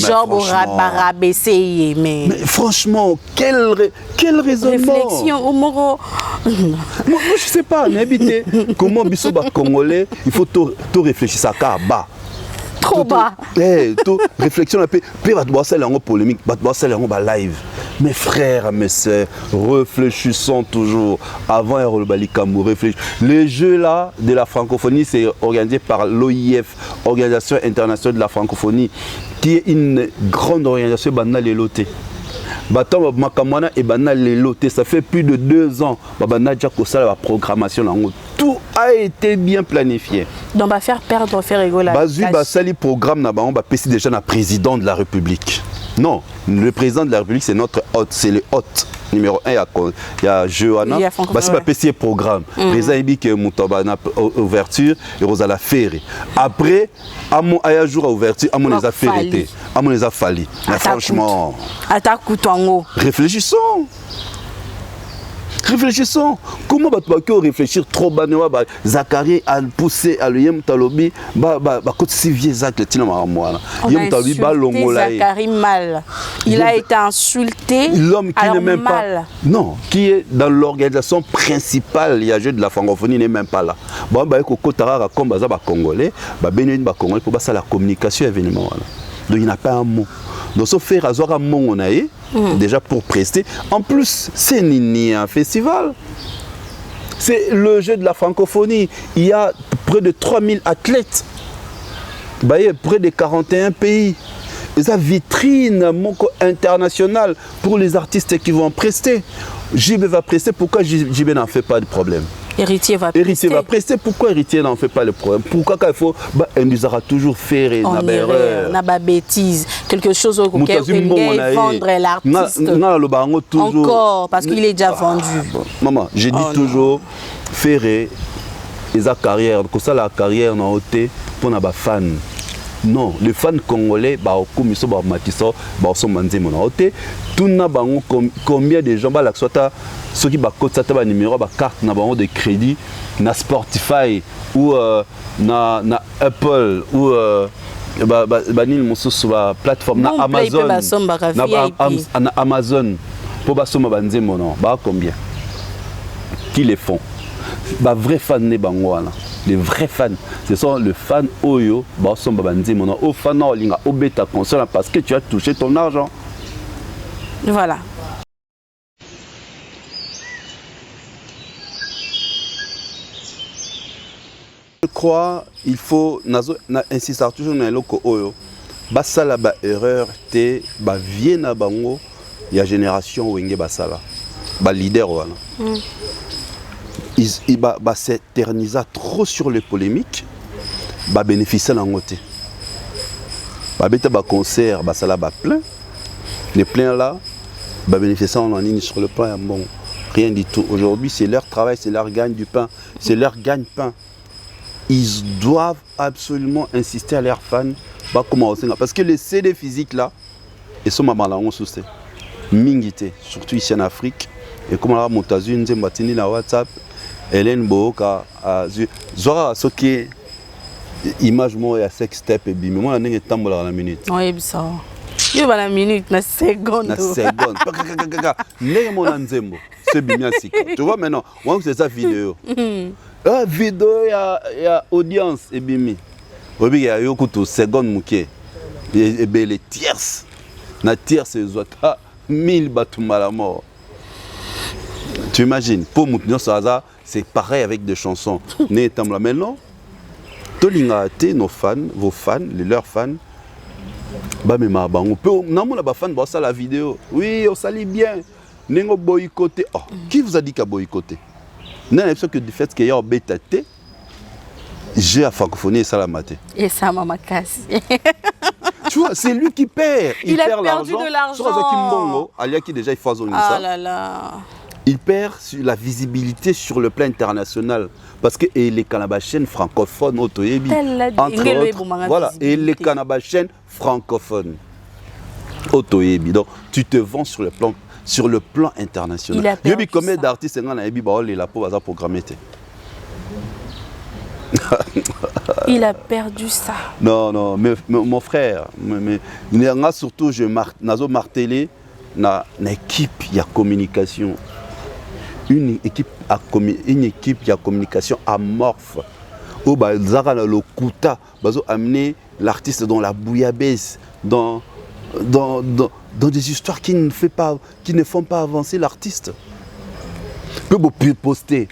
Mais franchement, quel raisonnement. Réflexion, Omoro. Moi, je sais pas, n'habitez. Comment Bissoba Congolais, il faut tout réfléchir ça car bas. Trop bas. Réflexion, polémique, live. Mes frères, mes sœurs, réfléchissons toujours avant les jeux là de la francophonie, c'est organisé par l'OIF, Organisation internationale de la francophonie, qui est une grande organisation banale et lotée. Ça fait plus de 2 ans. La programmation, tout a été bien planifié. Donc, on va faire perdre, faire rigoler. Le programme, on va passer déjà le président de la République. Non, le président de la République, c'est notre hôte, c'est le hôte. Numéro 1, il y a Johanna. C'est pas petit programme. Les amis qui ont ouverture et Rosala Ferré. Après, à mon jour à ouverture, à mon les a Ferré. À mon les a Fally. Mais franchement, réfléchissons. Réfléchissons. Comment tu vas réfléchir trop bas? Zacharie a poussé à l'Yem Talobi, côté si vieux Zach, le tina marmoire. Yem Talobi, Zacharie mal. Il a été insulté. L'homme qui n'est même pas. Non, qui est dans l'organisation principale, il y a jeu de la francophonie, n'est même pas là. Bon, Kokotara, comme Baza, Congolais, Bénin, Congolais, pour ça la communication événement. Donc il n'a pas un mot. Donc ce faire avoir un mot on a déjà pour prester. En plus, c'est un festival. C'est le jeu de la francophonie. Il y a près de 3000 athlètes. Bah, il y a près de 41 pays. Et ça vitrine internationale pour les artistes qui vont prester. JB va prester. Pourquoi JB n'en fait pas de problème? Héritier va prester. Pourquoi Héritier n'en fait pas le problème? Pourquoi il faut il nous aura toujours fait une erreur, une bêtise, quelque chose auquel il va vendre l'artiste. Encore, parce qu'il est déjà vendu. Maman, j'ai dit toujours, faire sa carrière, que ça la carrière n'a ôté pour les fans. Non, les fans congolais, comme ils sont Matiso, sont mandés mon ôté. Tout n'a pas combien de gens, ceux qui ont numéro, carte de crédit, na Spotify ou na Apple ou sur plateforme na Amazon pour basoma banze mon combien qui les font vrais fans ne bangwana. Les vrais fans, ce sont les fans Oyo, basoma banze mon au fan olinga obeta console parce que tu as touché ton argent. Voilà. Je crois il faut insister toujours dans loko oyo basala ba erreur te ba vie na bango ya génération wenge basala ba leader wana il ba s'éternisa trop sur les polémiques ba bénéficier nango te ba beta ba concert basala ba plein les pleins là ba bénéficier en ligne sur le plan bon rien du tout. Aujourd'hui c'est leur travail, c'est leur gagne du pain, c'est leur gagne-pain. Ils doivent absolument insister à leurs fans, parce que les CD physiques là, ils sont maman sous mingité, surtout ici en Afrique. Et comme on a monté une zématini na WhatsApp, Hélène Boka, Zora ce qui est image moi et sex step et bim, moi on est tambour à la minute. Oui ça. Il y a la minute, na seconde. Na seconde. N'est mon anzembo, c'est bien si. Tu vois maintenant, on c'est sa vidéo. La vidéo il y a audience et bimi. Obi ya yo kuto seconde muke. Et les tierces. Na tierce zota 1000 batuma la mort. Tu imagines pour Moutinho Saza, c'est pareil avec des chansons. Né tamla maintenant. Tolinga té nos fans, vos fans, leurs fans. Bah mais ma bango peut namona ba fan ba ça la vidéo. Oui, on salit bien. Nengo boycotté. Oh, qui vous a dit qu'a boycotté? Non, c'est que du fait qu'il y a un bêta, j'ai à francophonie et ça la maté. Et ça m'a cassé. Tu vois, c'est lui qui perd. Il perd perdu de l'argent. Qui déjà il fait ça. Là là. Il perd la visibilité sur le plan international parce que les Canabachènes francophones autoyebi entre autres, voilà, et les Canabachènes francophones autoyebi. Donc tu te vends sur le plan international. Il y a combien d'artistes qui ont programmé. Il a perdu ça. Non, mais mon frère, surtout je martelé na équipe il y a communication. Une équipe de communication amorphe. Où Zara le Kouta, amener l'artiste dans la bouillabaisse, dans des histoires qui ne font pas avancer l'artiste. Peut poster,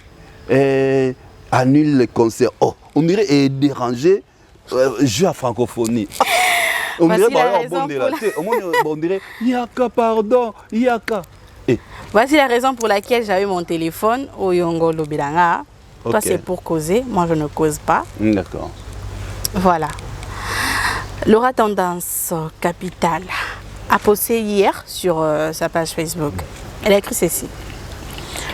annule les concerts. Oh, on dirait déranger, jeu à francophonie. On dirait Yaka, pardon, Yaka. Voici la raison pour laquelle j'avais mon téléphone au Yongo Lobelanga. Okay. Toi, c'est pour causer. Moi, je ne cause pas. D'accord. Voilà. Laura Tendance Capitale a posté hier sur sa page Facebook. Elle a écrit ceci.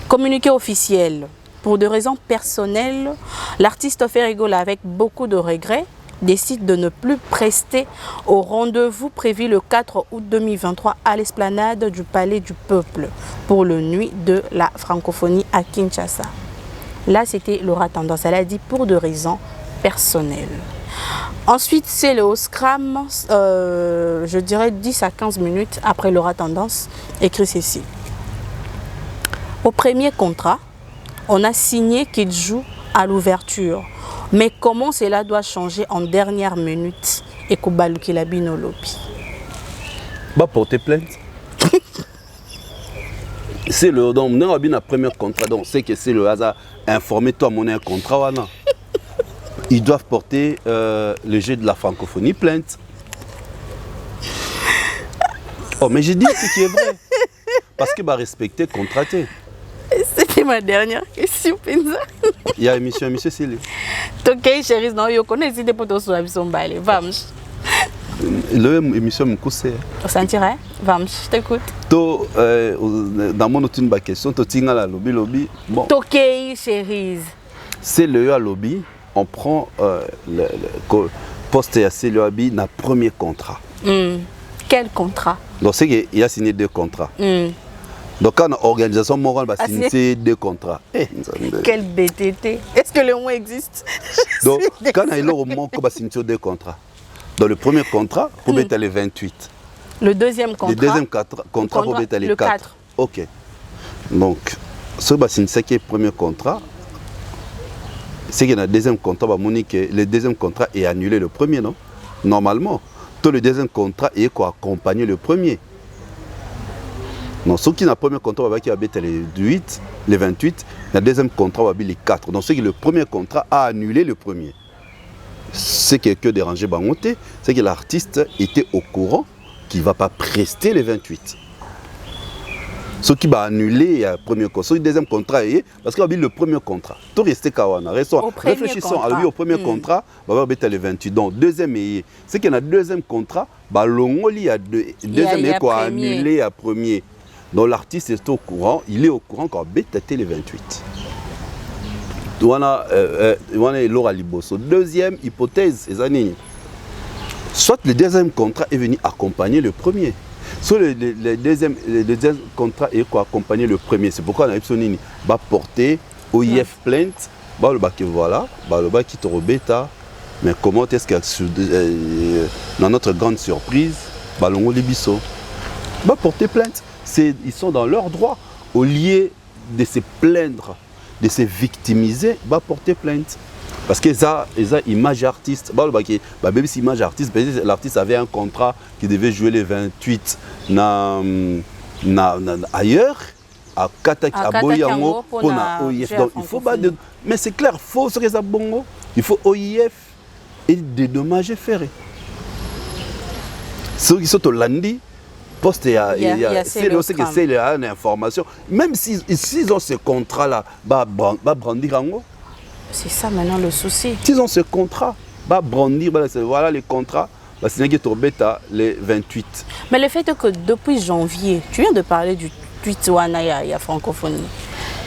Communiqué officiel. Pour des raisons personnelles, l'artiste fait rigoler avec beaucoup de regrets décide de ne plus prester au rendez-vous prévu le 4 août 2023 à l'esplanade du Palais du Peuple pour le Nuit de la francophonie à Kinshasa. Là, c'était Laura Tendance. Elle a dit pour des raisons personnelles. Ensuite, c'est le Scrum, je dirais 10 à 15 minutes après Laura Tendance, écrit ceci. Au premier contrat, on a signé qu'il joue à l'ouverture. Mais comment cela doit changer en dernière minute et Koubalouki la binolobi? Bah, porter plainte. C'est le donc on a bien un premier contrat, donc c'est que c'est le hasard. Informez-toi, mon un contrat wana. Ils doivent porter le jeu de la francophonie plainte. Oh, mais j'ai dit ce qui est vrai. Parce que bah respecter, contrater. C'était ma dernière question, Penza. Il y a émission, c'est lui. Ok, chérie, non, yo connais si des potos sur la mission balé. Vamos. Le émission me cousse. On sentirait? Vamos, je t'écoute. Dans mon autre question, tu tiens la lobby. Bon. Ok, chérie. C'est le lobby. On prend le poste à CLEABI dans le premier contrat. Quel contrat? Donc, c'est qu'il y a signé 2 contrats. Donc, quand l'organisation morale va signer 2 contrats. Quel BTT? Est-ce que le mot existe? Donc, quand il y a au moment qu'on va signer 2 contrats. Dans le premier contrat, pour mettre les 28. Le deuxième contrat? Le deuxième contrat, pour mettre les 4. Ok. Donc, ce va signer le premier contrat. C'est qu'il y a un deuxième contrat, le deuxième contrat est annulé le premier, non? Normalement, tout le deuxième contrat est accompagner le premier. Donc, ceux qui ont le premier contrat, va être les 28, le deuxième contrat va être les 4. Donc, c'est que le premier contrat a annulé le premier. Ce qui est que dérangé, c'est que l'artiste était au courant qu'il ne va pas prester les 28. Ce qui va annuler le premier contrat, le deuxième contrat, parce qu'il y a le premier contrat. Tout reste Kawana. Réfléchissons à lui au premier contrat, il va être les 28. Donc, deuxième, c'est qu'il y a un deuxième contrat, il y a deuxième qui a annulé le premier. Donc, l'artiste est au courant, il est au courant qu'il va être les 28. Deuxième hypothèse, soit le deuxième contrat est venu accompagner le premier. Soit le deuxième contrat est accompagner le premier. C'est pourquoi on va porter OIF plainte. Voilà, qui te rebêta. Mais comment est-ce que dans notre grande surprise, Libiso va porter plainte. Ils sont dans leur droit. Au lieu de se plaindre, de se victimiser, va porter plainte. Parce que ça, image artiste. Même si image artiste, l'artiste avait un contrat qui devait jouer les 28 ailleurs, à Kataki, à Boyango, pour OIF. Donc il faut pas de. Mais c'est clair, il faut ce que ça bongo. Il faut OIF et dédommager ferré. Ceux qui sont au lundi, poste c'est une information. Même s'ils ont ce contrat-là, va brandir en haut. C'est ça maintenant le souci. S'ils ont ce contrat, va brandir, voilà les contrats, c'est les 28. Mais le fait que depuis janvier, tu viens de parler du tweet Wana ya francophonie,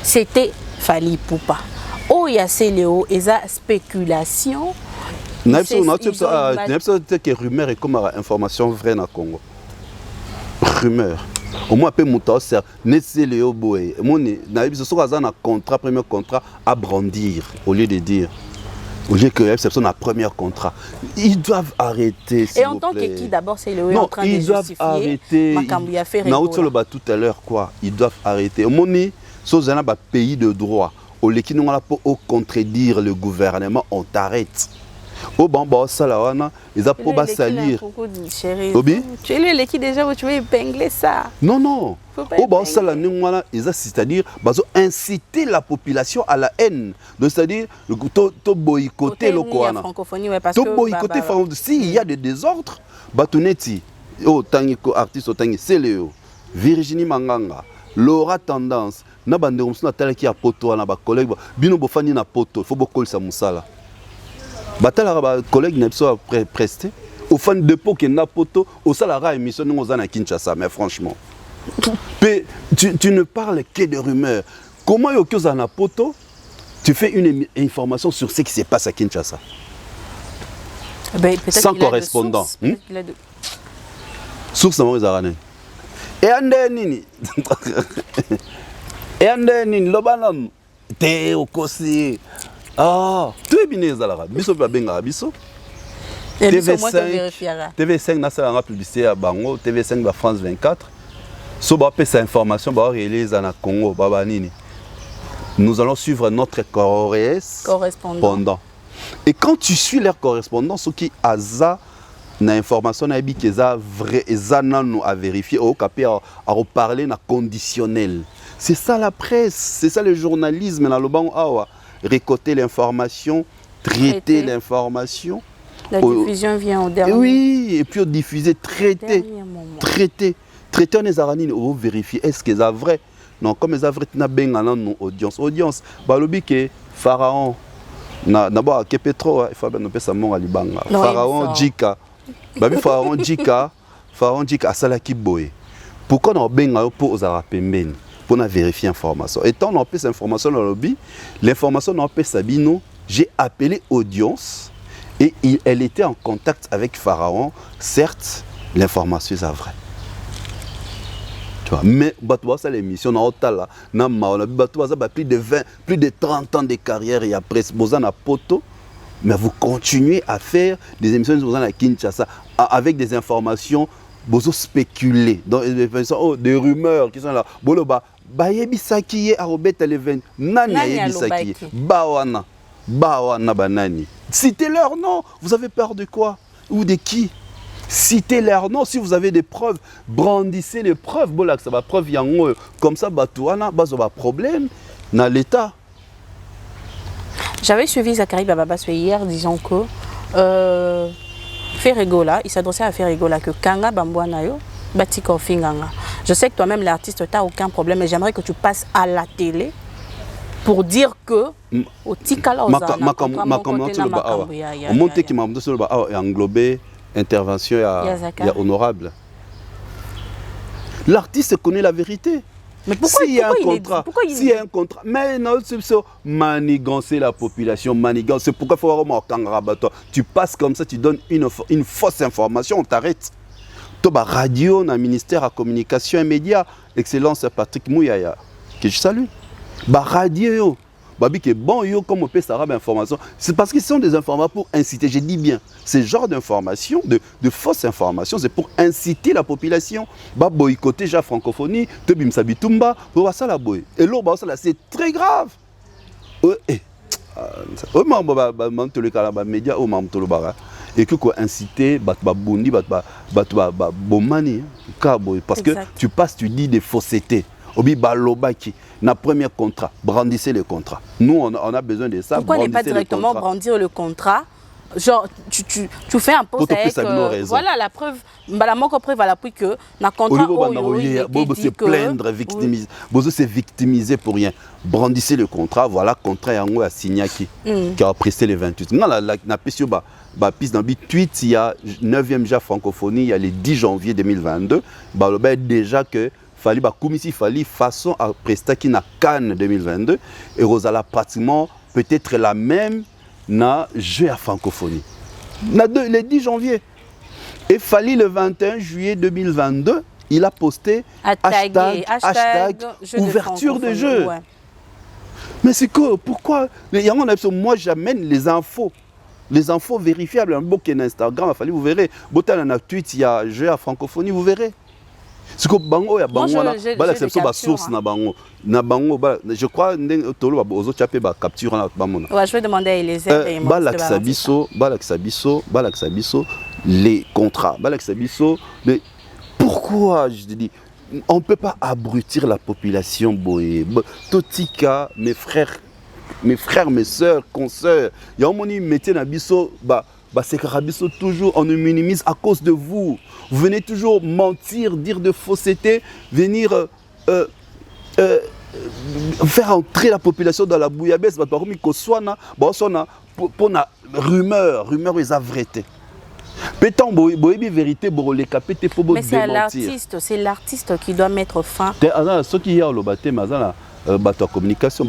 c'était Fali Poupa. Oh, il y a ces Léo, et ça spéculation. Il y a des rumeurs et comme information vraie dans le Congo. Rumeur. Au moins, c'est Léo Boé. Un contrat, premier contrat à brandir, au lieu de dire. Au lieu que c'est un premier contrat. Ils doivent arrêter. Et en tant que qui d'abord, c'est Léo en train de justifier. Ils doivent arrêter. Tout à l'heure, quoi. Ils doivent arrêter. Au moment où un pays de droit, au lieu qu'ils n'ont pas pour contredire le gouvernement, on t'arrête. Au bamba salawana, ils ont pas salir. Tu es le qui déjà où tu veux épingler ça. Non. Au bamba salawana, c'est-à-dire inciter la population à la haine. C'est-à-dire to boycotter le Koana. To boycotter s'il y a des désordres, batuneti oh tangi artiste tangi c'est Léo. Virginie Manganga, Laura Tendance, na bande comme ça talaki a poto na ba collègue bino bofani na poto, faut beaucoup ça musala. Batala collègue n'a pas presté au fan de po qui n'a poto au salaire émission nous à Kinshasa mais franchement tu ne parles que de rumeurs. Comment yoko na poto tu fais une information sur ce qui se passe à Kinshasa. Ben, sans correspondant. Source na ezaka nini e ande nini e ande nini loba nanu te okosi toyebi ezalaka biso mpe babengaka biso TV5 nasalanga publicité ya bango TV5 ba France 24 so bapesa information baoreleza na Congo baba nini nous allons suivre notre correspondant et quand tu suis leur correspondant ce qui aza na information na yebi eza vrai eza nanu à vérifier au capé à reparler na conditionnel. C'est ça la presse, c'est ça le journalisme na lobango awa, récolter l'information, traiter l'information. La diffusion vient au dernier. Oui, et puis diffuser, traiter, on est aranine au vérifier est-ce que c'est vrai. Non, comme c'est vrai na benga nan audience, balobi ke Pharaon na ba ke Petro, il faut ben pesa monga libanga. Pharaon Jika Babi Pharaon Jika asalaki boye. Pourquoi on benga pour ozara pembeni pour na vérifier information. Et tant on peut cette information dans le lobby, l'information on peut sabino, j'ai appelé audience et elle était en contact avec Pharaon. Certes, l'information est vraie. Tu vois, mais ça l'émission na otala na maona ça plus de 30 ans de carrière et après bozana poto. Mais vous continuez à faire des émissions à Kinshasa avec des informations, vous spéculez, des rumeurs qui sont là. Boloba, Bayebisaki est à Robert Leven, Nani Yebisaki, Bawana Banani. Citez leur nom, vous avez peur de quoi? Ou de qui? Citez leur nom, si vous avez des preuves, brandissez les preuves. Bolak, ça va preuve yango, comme ça, Batouana, bazoba problème dans l'État. J'avais suivi Zachary Bababaswe hier, disant que Ferregola, il s'adressait à Ferregola que Kanga Bambouanayo, Batiko Finganga. Je sais que toi-même, l'artiste, tu n'as aucun problème, mais j'aimerais que tu passes à la télé pour dire que au Tikala, englobé intervention honorable. L'artiste connaît la vérité. Mais pourquoi s'il y a un contrat, mais non, c'est manigancer la population, manigancer. C'est pourquoi il faut avoir un tu passes comme ça, tu donnes une fausse information, on t'arrête. Toba radio, na ministère à communication et médias, excellence Patrick Mouyaya, que je salue. Ba radio, babi que bon yo comme on peut savoir information, c'est parce qu'ils sont des informations pour inciter. Je dis bien, ce genre d'information, de fausses informations, c'est pour inciter la population. Ba boycotter la francophonie, te bim sabitumba, pour ça la boy. Et l'autre ça c'est très grave. Média au mam tolobara et que quoi inciter bundi bomani parce que tu passes tu dis des faussetés. Obi balobaki na premier contrat, brandissez le contrat. Nous on a besoin de ça. Pourquoi ne pas directement brandir le contrat? Genre tu fais un post avec voilà la preuve, la manque preuve à l'appui que na contrat se plaindre, victimiser, bozo se victimiser pour rien. Brandissez le contrat, voilà contrat yango a signé qui a pressé les 28. Na pesio ba piste dans bit tweet il y a 9e ja francophonie, il y a le 10 janvier 2022, ba déjà que fali ba commissi fali façon à prester qui na Cannes 2022 et Rosala pratiquement peut-être la même na jeu à francophonie. Le 10 janvier. Et Fali le 21 juillet 2022, il a posté hashtag ouverture de jeu. Ouais. Mais c'est quoi? Pourquoi? Moi j'amène les infos. Les infos vérifiables. Un Instagram, vous verrez. Botan a tweet, il y a jeu à francophonie, vous verrez. C'est que bango ya bango na bala c'est ba source na bango je crois tolo ba ozo chapé ba capture na bamona. Ouais, je vais demander à Eliezer bala sabiso les contrats bala sabiso mais pourquoi je te dis on peut pas abrutir la population boé totika mes frères mes sœurs consoeurs ya moni métier na biso c'est que toujours on nous minimise à cause de vous. Vous venez toujours mentir, dire de fausseté, venir faire entrer la population dans la bouillabaisse. Pour la rumeur est la vérité. Peut-être que vérité pour les capter pour mais c'est l'artiste qui doit mettre fin. Ce qui est le baptême, bato communication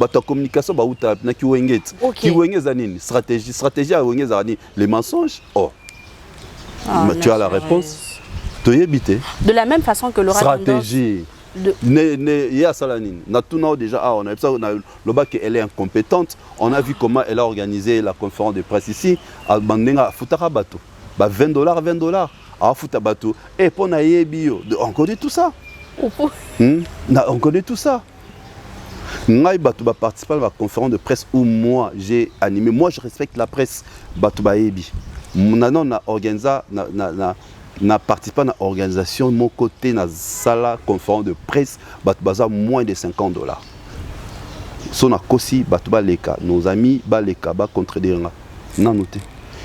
ba uta na kiwengeti kiwengeza nini stratégie ya wengeza ni les mensonges Tu as la réponse. De la même façon que Laura stratégie. Il y a Salanine. Déjà, on a vu ça, elle est incompétente. On a vu comment elle a organisé la conférence de presse ici. À Bandenga, Futarabato. 20 $, 20 $. À Futabato. Et pour Naïe, on connaît tout ça. On connaît tout ça. Moi, je participe à la conférence de presse où moi j'ai animé. Moi, je respecte la presse. Maintenant, on a participé à l'organisation de mon côté dans la conférence de presse. Moins de 50 $. Si on a aussi nos amis, contre des gens. Il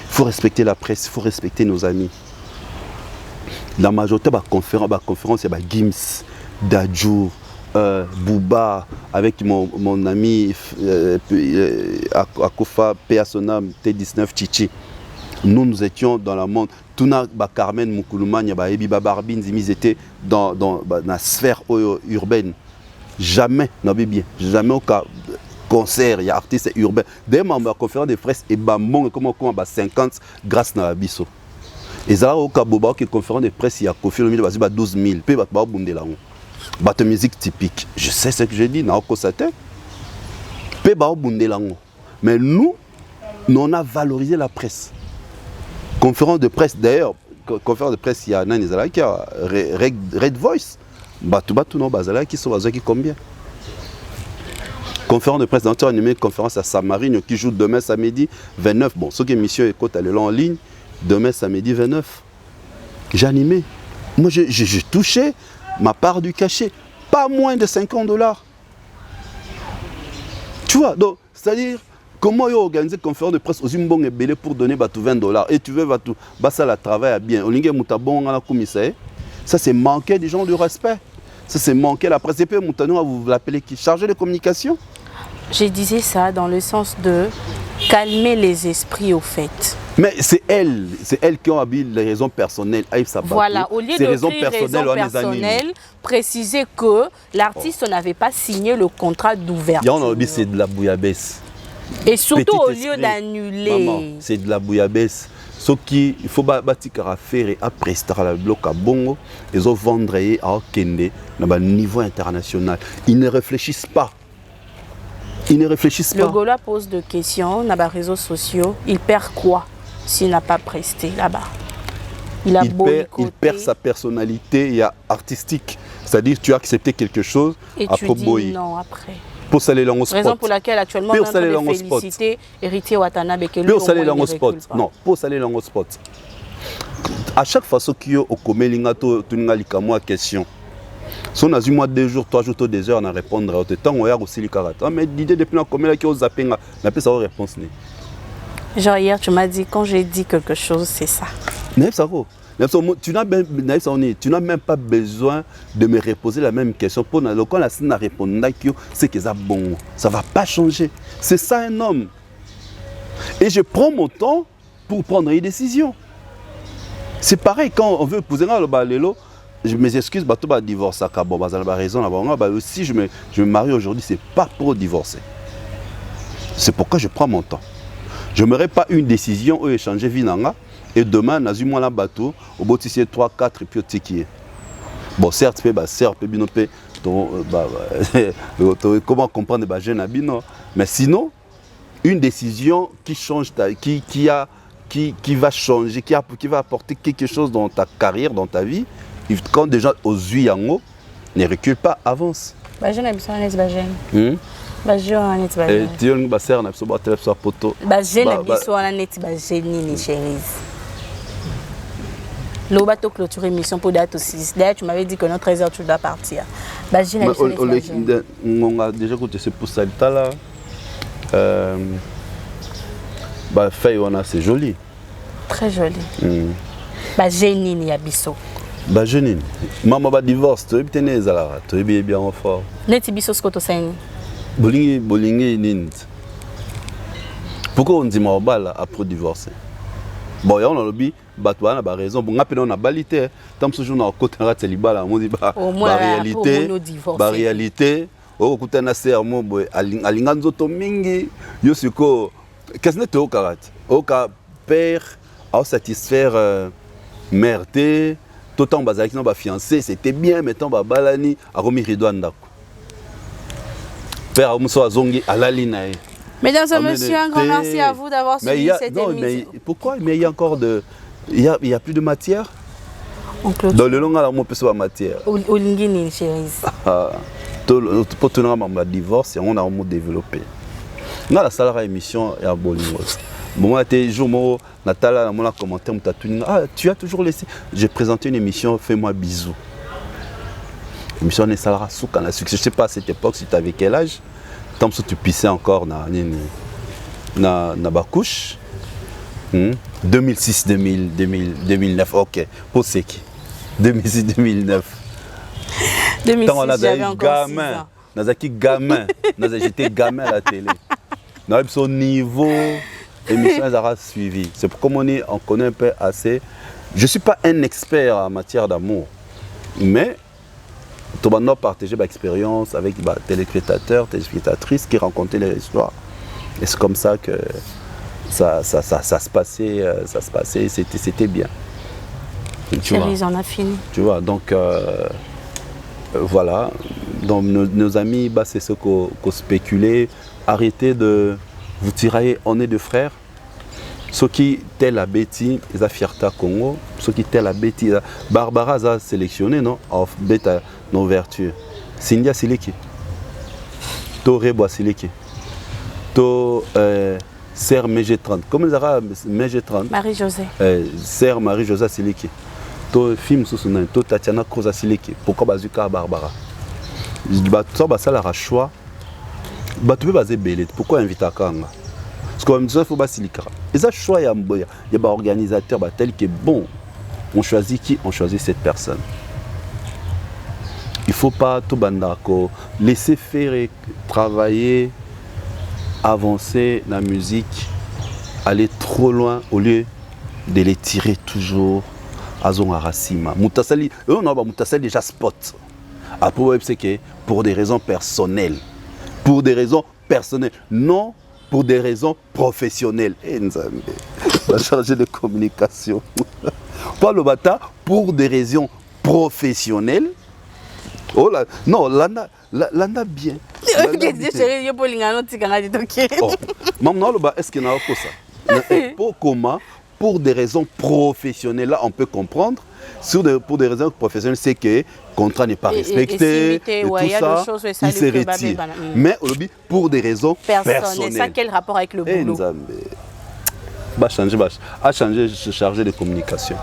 faut respecter la presse, il faut respecter nos amis. La majorité de la conférence, c'est Gims, Dadjour, Bouba, avec mon ami Akofa, P.A.Sonam, T19, Chichi. Nous étions dans le monde. Tuna Carmen Moukoulumania, Barbine, ils étaient dans la sphère urbaine. Jamais, jamais au concert, il y a artistes urbains. Dès ma conférence de presse, et bon, comment 50 grâce à la biso. Et ça, au Kaboba, qui conférence de presse, il y a Kofi, il y a 12 000. Puis, il y a musique typique. Je sais ce que je dis, il y a mais nous, on a valorisé la presse. Conférence de presse, d'ailleurs, conférence de presse, il y a Red Voice. Qui sont combien? Conférence de presse, dans une conférence à Samarine qui joue demain samedi 29. Bon, ceux qui émission écoute, elle est là en ligne. Demain samedi 29. J'ai animé. Moi, j'ai touché ma part du cachet. Pas moins de 50 $. Tu vois, donc, c'est-à-dire, comment ils ont organisé une conférence de presse aux Zimbabwe et Belé pour donner 20 $? Et tu veux, ça la travaille bien. Ça, c'est manquer des gens du respect. Ça, c'est manquer la presse. Et puis, vous l'appelez qui? Chargé de communication? Je disais ça dans le sens de calmer les esprits au fait. Mais c'est elles qui ont habillé les raisons personnelles. Voilà, au lieu de raisons personnelles, préciser que l'artiste n'avait pas signé le contrat d'ouverture. C'est de la bouillabaisse. Et surtout au lieu d'annuler. C'est de la bouillabaisse. Ce qui il faut faire et après la bloc à Bongo, ils ont vendre à Okende à niveau international. Ils ne réfléchissent pas. Le Gaulois pose des questions dans les réseaux sociaux. Il perd quoi s'il n'a pas presté là-bas? Il perd sa personnalité artistique. C'est-à-dire tu as accepté quelque chose et tu dis non après. Pour saler dans le spot. Raison pour laquelle actuellement on a félicité Héritier Watanabe. Pour saler dans le spot. Non, pour saler dans le spot. À chaque fois que au Komelinga tu n'as pas question. Si on a eu 2 jours, 3 jours, 2 heures à répondre, autant on a aussi les caractères. Mais l'idée depuis la commune qui ont zappé, on n'a pas sa réponse. Genre hier, tu m'as dit, quand j'ai dit quelque chose, c'est ça. Tu n'as même pas besoin de me reposer la même question. Quand la scène a répondu, c'est que ça bon. Ça ne va pas changer. C'est ça un homme. Et je prends mon temps pour prendre une décision. C'est pareil quand on veut épouser le balélo. Je m'excuse, je vais divorcer. Si je me marie aujourd'hui, ce n'est pas pour divorcer. C'est pourquoi je prends mon temps. Je n'aurai pas une décision ou échanger vinanga et demain, je vais un bateau, au bout de 3, 4 et puis au ticket. Bon, certes, comment comprendre les jeunes habitants, mais sinon, une décision qui change, qui va changer, qui va apporter quelque chose dans ta carrière, dans ta vie. Quand des gens aux yeux ne recule pas, avance. Je n'aime pas les bajens. Je n'aime pas les le bateau clôture émission pour date aussi. D'ailleurs, tu m'avais dit que dans 13 h tu dois partir. On a déjà écouté ce pour ça là. C'est joli. Très joli. Génie y a biso. Jeune, maman va divorce, tu es bien fort. Neti biso ce que tu sais. Bolingi nint. Pourquoi on dit mal après divorcer? Bon, on a lobby, on a raison. Bon, on a balité. Tant que je suis côté de célibat, on dit réalité. Au côté de serment, alinganzo to mingi, yosiko. Qu'est-ce que tu as au père à satisfaire mère te totan bazalaki na ba fiancé c'était bien maintenant ba balani akomi rido ndako père amuso azongi alali na ye. Mesdames et messieurs, un grand merci à vous d'avoir suivi cette émission. Mais pourquoi? Mais il y a encore il y a plus de matière. Dans le long, on peut se voir matière. Olingini, chérie. Pour tenir un divorce, on a un mot développé. Dans la salle émission, il y a un bolingo. Bon, jour Natala, on a commenté, tu as toujours laissé. J'ai présenté une émission, fais-moi bisous. L'émission est Salara Souk en a succès. Je ne sais pas à cette époque si tu avais quel âge. Tant que tu pissais encore dans la couche. 2006, 2009, ok. Pour ce qui 2006, 2009. 2006, j'avais encore gamin. Gamin. J'étais gamin à la télé. Dans son niveau, l'émission a suivi. C'est pour comme on connaît un peu assez. Je ne suis pas un expert en matière d'amour. Mais tu vas partager mon expérience avec les téléspectateurs, téléspectatrices qui racontaient les histoires. Et c'est comme ça que ça se passait, c'était bien. Chérie, on a fini. Tu vois, donc voilà. Donc nos amis, c'est ce qu'on spéculait. Arrêtez de vous tirailler, on est deux frères. Ceux qui tellent la bêtise, ils ont fierté à Congo. Ceux qui tellent la bêtise, Barbara a sélectionné, non? En bêta, nos vertus. Cynthia Siliki. To Rebois Siliki. To Sœur MG30. Comment ils ont MG30? Marie-Josée. Sœur Marie-Josée Siliki. To film sous son to Tatiana Kroza Siliki. Pourquoi Bazuka Barbara? Ça, ça la choix. Tu peux baser belé. Pourquoi inviter à Kanga? Parce qu'en même temps, il faut pas silica. Et ça, choix, il y a un organisateur tel qui est bon. On choisit qui? On choisit cette personne. Il ne faut pas tout bandako. Laisser faire travailler, avancer la musique, aller trop loin au lieu de les tirer toujours à Zon Arasima. Moutasali, Moutasali déjà spot. Après, c'est que pour des raisons personnelles. Pour des raisons personnelles. Non pour des raisons professionnelles. On va changer de communication. Pas le bata pour des raisons professionnelles. Oh là, non, l'ana bien. Maintenant, est-ce qu'il y a ça? Pour comment? Pour des raisons professionnelles, là on peut comprendre. Pour des raisons professionnelles, c'est que le contrat n'est pas respecté, et tout ça, il se retire. Mais pour des raisons personnelles. Ça, quel rapport avec le boulot? A changer, chargé de communication.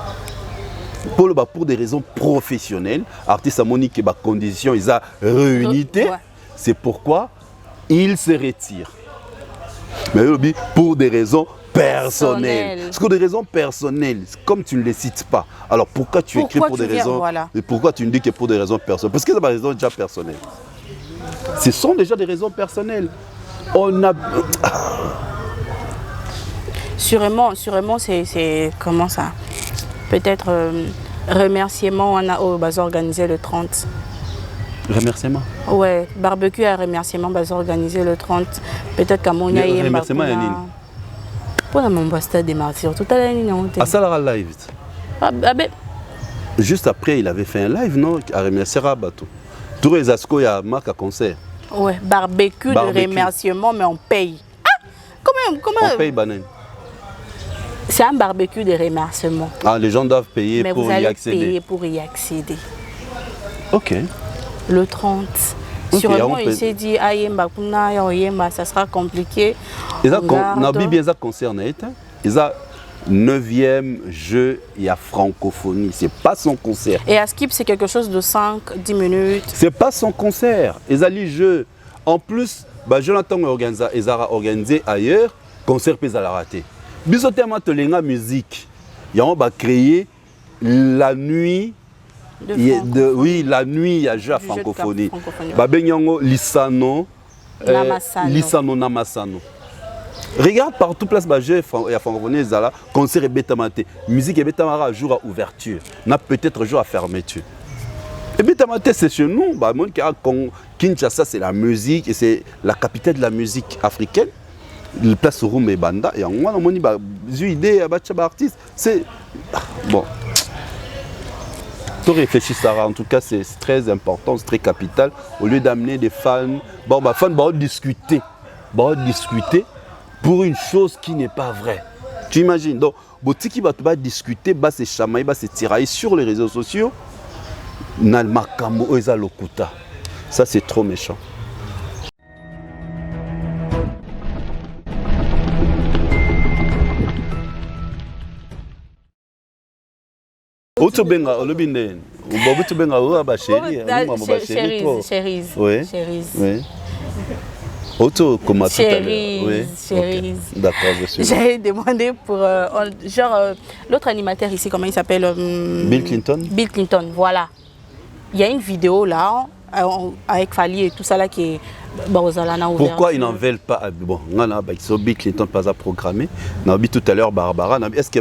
Pour des raisons professionnelles, l'artiste a montré que les conditions ils ont réunies. C'est pourquoi il se retire. Mais pour des raisons personnelles. Parce que des raisons personnelles, comme tu ne les cites pas, alors pourquoi tu écris pour des raisons et pourquoi tu ne dis que pour des raisons personnelles? Parce que c'est des raisons déjà personnelles. Ce sont déjà des raisons personnelles. On a... Sûrement, c'est comment ça? Peut-être remerciement, on a organisé le 30. Remerciement? Ouais, barbecue à remerciement, organisé le 30. Peut-être qu'à mon aïe, remerciement, il y a pour la Mombasta des martyrs, tout à l'heure, à ça, live. Juste après, il avait fait un live, non? À remercier Rabato. Tous les ascos, il y a marque à concert. Ouais, barbecue de remerciement, mais on paye. Ah! Comment on paye, banane. C'est un barbecue de remerciement. Ah, les gens doivent payer mais pour y accéder. Payer pour y accéder. Ok. Le 30. Okay, sûrement, il s'est dit, ça sera compliqué. Ils ont concerné. Ils ont 9e jeu, il y a francophonie. C'est pas son concert. Et à Skip, c'est quelque chose de 5-10 minutes. C'est pas son concert. Ils ont les jeux. En plus, Jonathan a organisé ailleurs, concert peut la rater. Bisotement, la musique. Ils ont créé la nuit. Oui, la nuit, il y a jeu à francophonie. Babenyango Lissano, Lissano Namasano. Regarde partout place jeu à francophonie, concert et bétamate. Musique et bétamara jour à ouverture. N'a peut-être jour à fermeture. Et bétamate c'est chez nous. Kinshasa c'est la musique et c'est la capitale de la musique africaine. Le place Roum et Banda et en moi on a une idée à artiste. C'est bon. Tu réfléchis, Sarah, en tout cas, c'est très important, c'est très capital. Au lieu d'amener des fans, bon, bah, fans vont discuter pour une chose qui n'est pas vraie. Tu imagines? Donc, Botiki va discuter, va se chamailler, va se tirailler sur les réseaux sociaux. Nalmakambo Eza Lokuta. Ça, c'est trop méchant. Otobenga olobinde obobutobenga oba ba chérie chérie. Oui. Auto comme tout à l'heure. Oui. Chérie. D'accord, je suis. J'ai demandé pour l'autre animateur ici, comment il s'appelle? Bill Clinton. Bill Clinton, voilà. Il y a une vidéo là avec Fali et tout ça là qui est pourquoi ils n'en veulent pas? Bon, Bill Clinton pas à programmer. On a dit tout à l'heure Barbara. Est-ce que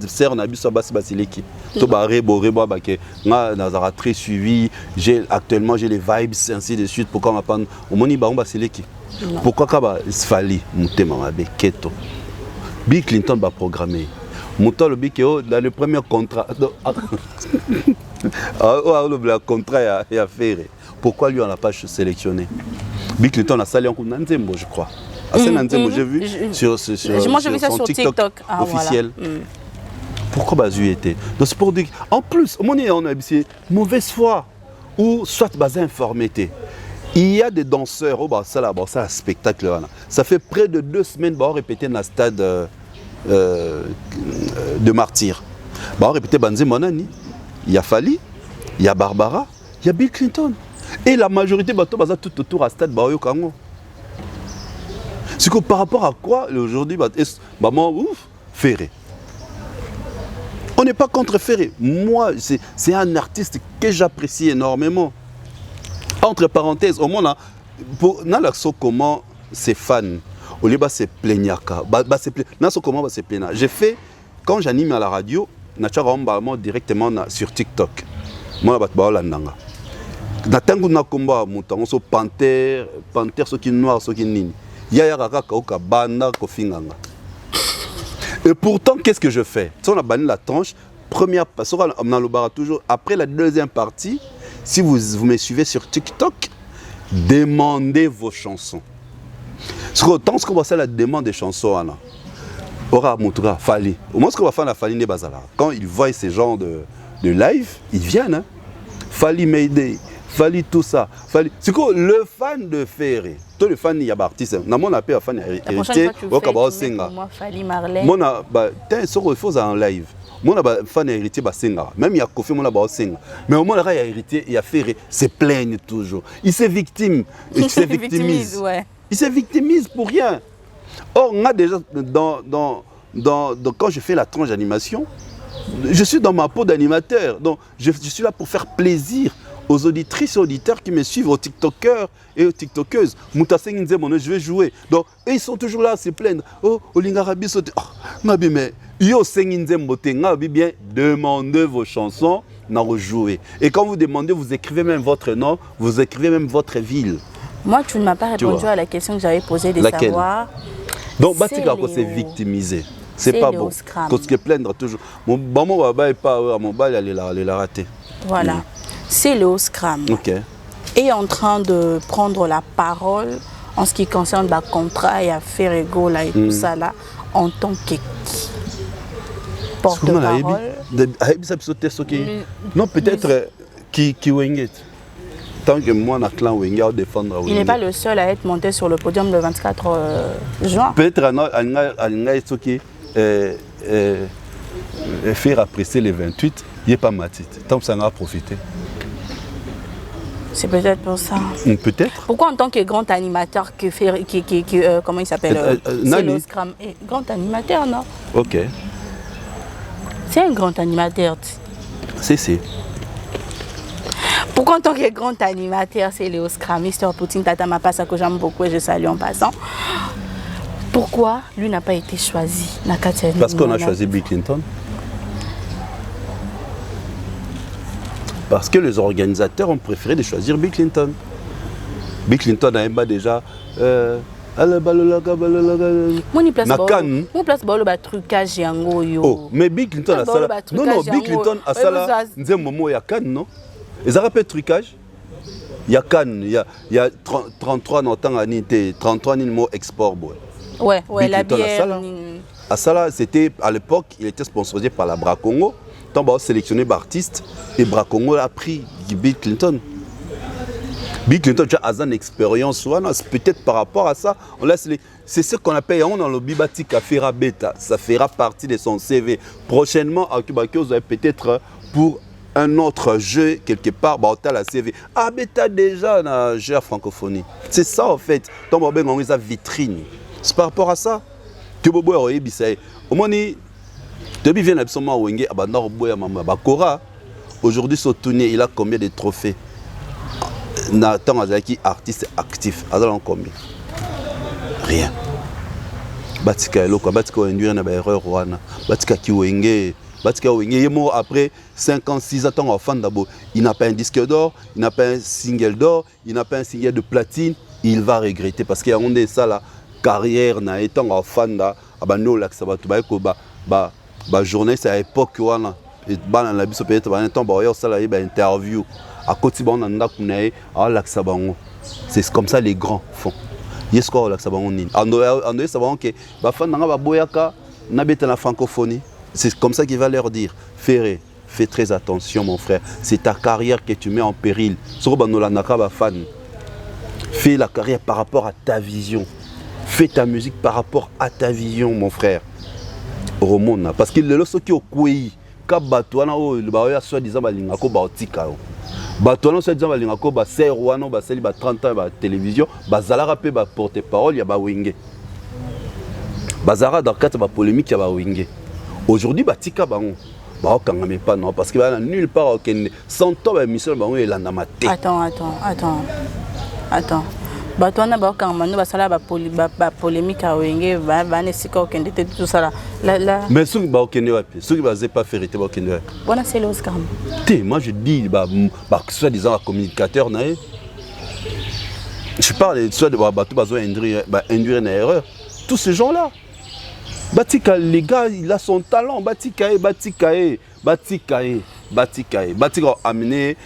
sœur Nabi Sobasi Basileki? Tobaré Boré Baké. Nazara très suivi. Actuellement j'ai les vibes ainsi de suite. Pourquoi on va pas au moni Baron Basileki? Pourquoi Kaba Fali Moutema Keto? Bill Clinton va programmer. Mouton le Bikeo dans le premier contrat. Le contrat est à faire. Pourquoi lui on l'a pas sélectionné? Bill Clinton a salé en coup Nanzembo, je crois. C'est Nanzembo, j'ai vu sur son TikTok officiel. Voilà. Pourquoi Bazu était? Donc c'est pour dire, en plus, on a dit mauvaise foi ou soit basé informé. Il y a des danseurs, ça là, spectacle là. Ça fait près de 2 semaines qu'on répété dans le stade de Martyrs. On répété Banzé Monani. Il y a Fali, il y a Barbara, il y a Bill Clinton. Et la majorité bateau baza tout autour à stade Baoyo Kango. C'est que par rapport à quoi aujourd'hui maman ouf Ferré. On n'est pas contre Ferré. Moi c'est un artiste que j'apprécie énormément. Entre parenthèses, au moins pour l'action comment ses fans au lieu se plaignaka comment se plaindre. J'ai fait quand j'anime à la radio, directement sur TikTok. Moi la balandanga. Natangu na komba mutango so panthère soki noir soki nini yaya kaka kauka banda kofinganga. Et pourtant qu'est-ce que je fais? Si on a banni la tranche première passe on a le bar toujours après la deuxième partie. Si vous me suivez sur TikTok, demandez vos chansons. Parce que tant qu'on va faire la demande des chansons aura Moutoura Fali. Au moins ce qu'on va faire la Fali ne bazala. Quand ils voient ces genres de live, ils viennent hein. Fali Mayday. Fali tout ça. C'est quoi le fan de Ferré? Toi le fan il y a artiste. Na mon appel fan héritier au Kabao Senga. Moi Fali Marlène. Mon a t'es sur il faut en live. Mon a fan héritier ba Senga. Même il y a Kofi mon a ba Senga. Mais au moins il y a héritier, il y a Ferré, se plaigne toujours. Il se victime, il se victimise. Ouais. Il se victimise pour rien. Or on a déjà quand je fais la tranche d'animation, je suis dans ma peau d'animateur. Donc je suis là pour faire plaisir aux auditrices et auditeurs qui me suivent, aux TikTokers et aux TikTokeuses. Moutasseng Nzemone, je vais jouer. Donc, et ils sont toujours là à se plaindre. Oh, Olingarabi saute. Oh, mais yo Seng Nzembote, Nabi bien, demandez vos chansons, n'a rejoué. Et quand vous demandez, vous écrivez même votre nom, vous écrivez même votre ville. Moi, tu ne m'as pas répondu à la question que j'avais posée de savoir. Donc, Batika, c'est victimisé. C'est pas bon. Parce que plaindre toujours. Mon maman va pas à mon bal, elle l'a raté. Voilà. C'est le Scram. Est en train de prendre la parole en ce qui concerne le contrat et affaires égaux là et tout ça là en tant que qui porte-parole. Non, peut-être qui Wenget. Tant que moi, na clan Wenget défendre Wenget. Il n'est pas le seul à être monté sur le podium le 24 juin. Peut-être faire apprécier les 28, il n'y a pas matit. Tant que ça en a profité. C'est peut-être pour ça. Peut-être. Pourquoi en tant que grand animateur, comment il s'appelle c'est le Scram. Grand animateur, non? Ok. C'est un grand animateur. C'est. Pourquoi en tant que grand animateur, c'est Léo Scram, Mr. Poutine, Tata Mapassa, que j'aime beaucoup et je salue en passant. Pourquoi lui n'a pas été choisi? Parce qu'on a choisi Bill Clinton. Parce que les organisateurs ont préféré de choisir Bill Clinton. Bill Clinton a déjà Moni place na ba Cannes. mon place ba le trucage yango yo. Oh, mais Bill Clinton a ça. Non, Bill Clinton a ça. Nzé momo ya Cannes, non? Et ça rappelle trucage. Il y a Cannes, il y a 33 dans temps 33 000 mots export boy. Ouais, Bill la Clinton bière. À ça là, c'était à l'époque, il était sponsorisé par la Bracongo. Tant bah sélectionné par artiste et Bracongo a pris Bill Clinton. Bill Clinton a une expérience, peut-être par rapport à ça, on laisse les. C'est ce qu'on appelle dans le Bibati Kafira Beta. Ça fera partie de son CV. Prochainement, à Kibakio, vous avez peut-être pour un autre jeu quelque part, bah, on a la CV. Ah, Beta déjà dans le jeu à francophonie. C'est ça en fait. Tant que on a vitrine. C'est par rapport à ça que Bobo a eu au moins, depuis vient absolument Wenge, Bakora. Aujourd'hui, son tournée, il a combien de trophées? Nathan Azaki, artiste actif. Alors combien? Rien. Batika Eloko, Batika induire na erreur wana. Batika Kiwenge, Batika Wenge mort après 5 ans, 6 ans enfant d'abord. Il n'a pas un disque d'or, il n'a pas un single d'or, il n'a pas un single de platine. Il va regretter parce qu'il y a un ça la carrière na étant enfant da abano la ça va tout ba journaliste à l'époque wana. Et ban la biso peut-être un temps ba yo ça la interview. À côté bon on a c'est comme ça les grands font. Yes quoi ça va que ba fan nga ba boyaka na beta la francophonie. C'est comme ça qu'il va leur dire. Fais très attention mon frère, c'est ta carrière que tu mets en péril. Sur banola naka ba fan. Fais la carrière par rapport à ta vision. Fais ta musique par rapport à ta vision mon frère. Romona parce qu'il le soki au kouyi ka batwana o le ba ya soi-disant balinga ko ba otika. Batouano se disant balinga ko ba ser wana ba seli ba 30 ans ba télévision bazala rapé ba porte-parole ya ba wenge bazara dans quatre ba polémique ya ba wenge aujourd'hui ba tika bango ba okanga mais pas non parce que ba nulle part aucun 100 ans ba mission bango elanda maté. Attends batouana ba okanga mano ba sala ba polémique ya wenge ba ne sika aucun de tout ça là mais ceux qui ba okende wapi ceux qui ba pas vérité ba okende wapi bona c'est l'Oscar. Moi je dis soit disant communicateur naé. Je parle soit de bateau besoin induire une erreur. Tous ces gens là. Batika les gars, il a son talent. Batika amené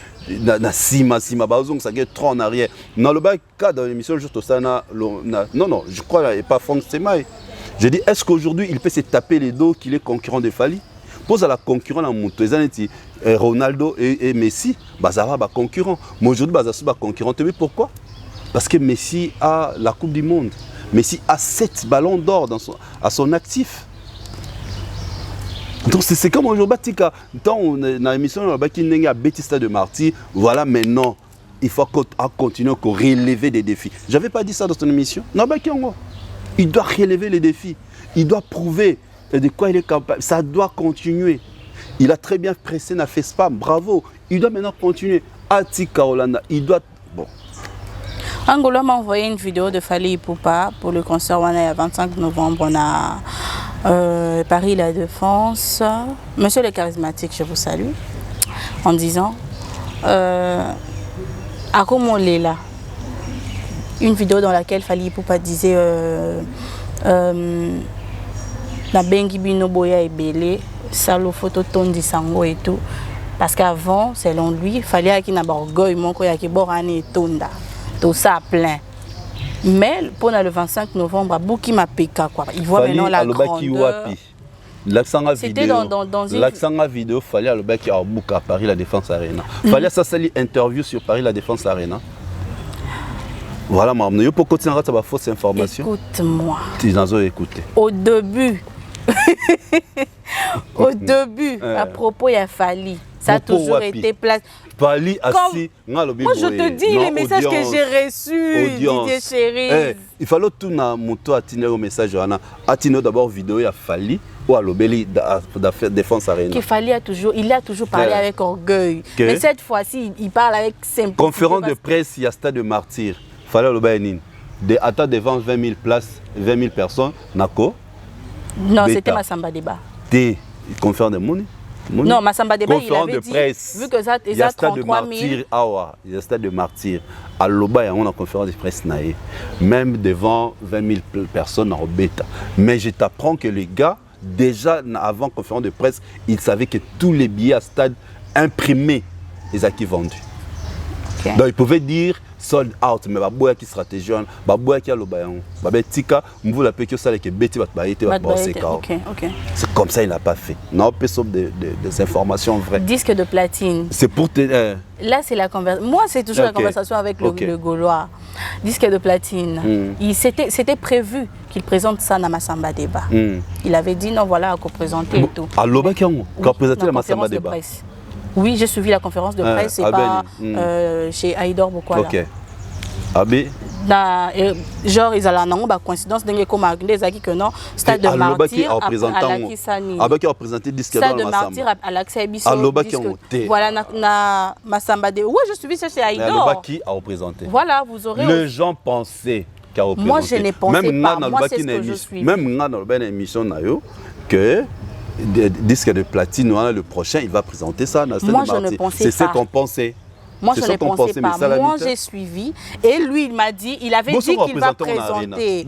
na sima bazong ça get trop en arrière. Dans le bas cas dans l'émission juste ça non, je crois là et pas Franck Semaï. Je dis est-ce qu'aujourd'hui il peut se taper les dos qu'il est concurrent de Fali? Pose à la concurrent la moto Ronaldo et Messi bazara ba concurrent. Mais aujourd'hui bazara ba concurrent. Mais pourquoi? Parce que Messi a la Coupe du Monde. Messi a 7 ballons d'or à son actif. Donc c'est comme aujourd'hui dans l'émission on a Baptiste de Marty. Voilà maintenant il faut continuer à relever des défis. J'avais pas dit ça dans ton émission. Non il doit relever les défis. Il doit prouver de quoi il est capable. Ça doit continuer. Il a très bien pressé, n'a fait spam, bravo. Il doit maintenant continuer. Atika Holanda, il doit... Bon. Angola m'a envoyé une vidéo de Fally Ipupa pour le concert le 25 novembre. On a Paris La Défense. Monsieur le charismatique, je vous salue. En disant... Akomo Lela. Une vidéo dans laquelle Fally Ipupa disait... na bengi bino boya ebele salo photo tondi sango et tout parce qu'avant selon lui fallait qu'il n'a pas orgueil mon ya ki borane tonda tout ça plein mais pour le 25 novembre Bouki m'a peka quoi il voit maintenant la grandeur. C'était dans l'accent vidéo fallait à l'obaki à Bouka Paris La Défense Arena fallait ça c'est l'interview sur Paris La Défense Arena. Voilà maman yo pour continuer à avoir fausse information. Écoute-moi. Tu n'as écouté. Au début à propos il a Fally ça a toujours été place. Fally assis moi je te dis les messages que j'ai reçus Didier Chéri. Il fallait tout na moto atiner au message atiner d'abord vidéo il a Fally ou à l'obéli Défense Arena. Que Fally il a toujours parlé avec orgueil. Mais cette fois-ci il parle avec simplicité. Conférence de presse il y a Stade de Martyr. Fallait l'obéi de attendre devant 20 000 places 20 000 personnes nako. Non, c'était Massamba Débat. T'es conférence de monnaie. Non, Massamba Débat, il avait de dit, presse. vu que ça, Il y a ça stade de 33 martyr, 000. il y a stade de martyr. À Loba, il y a une conférence de presse, même devant 20 000 personnes en bêta. Mais je t'apprends que les gars, déjà avant la conférence de presse, ils savaient que tous les billets à stade imprimés, ils ont vendus. Okay. Donc ils pouvaient dire sold out, mais baboya qui stratégie, baboya qui a le bayan, babetika, m'vou la pe que ça les que bêti va baïté va passer car. C'est comme ça il n'a pas fait. Non, peut sauf des informations vraies. Disque de platine. C'est pour te. Là c'est la conversation. Moi c'est toujours la conversation avec le Gaulois. Disque de platine. C'était prévu qu'il présente ça dans Massamba Débat. Il avait dit non voilà qu'on présenter et tout. À Loba qui a présenté la Massamba Débat. Oui, j'ai suivi la conférence de presse, c'est pas chez Aïdor Bokwala. Ok. Abbé. Genre, ils allaient en coïncidence, comme Agné, que non, stade de martyr à Lakisani. Qui a représenté disque stade de martyr à l'Axabiso. Voilà, na Massamba Débat. Oui, je suivi ça chez Aïdor. Qui a représenté. Voilà, vous aurez. Les gens pensaient qu'il a représenté. Moi, je n'ai pensé pas. Moi, c'est ce que je suis. Même dans l'émission, que disque de platine, le prochain, il va présenter ça. Moi, je ne pensais pas. C'est ce qu'on pensait. Moi, je ne pensais pas. Moi, j'ai suivi. Et lui, il m'a dit, il avait dit qu'il va présenter.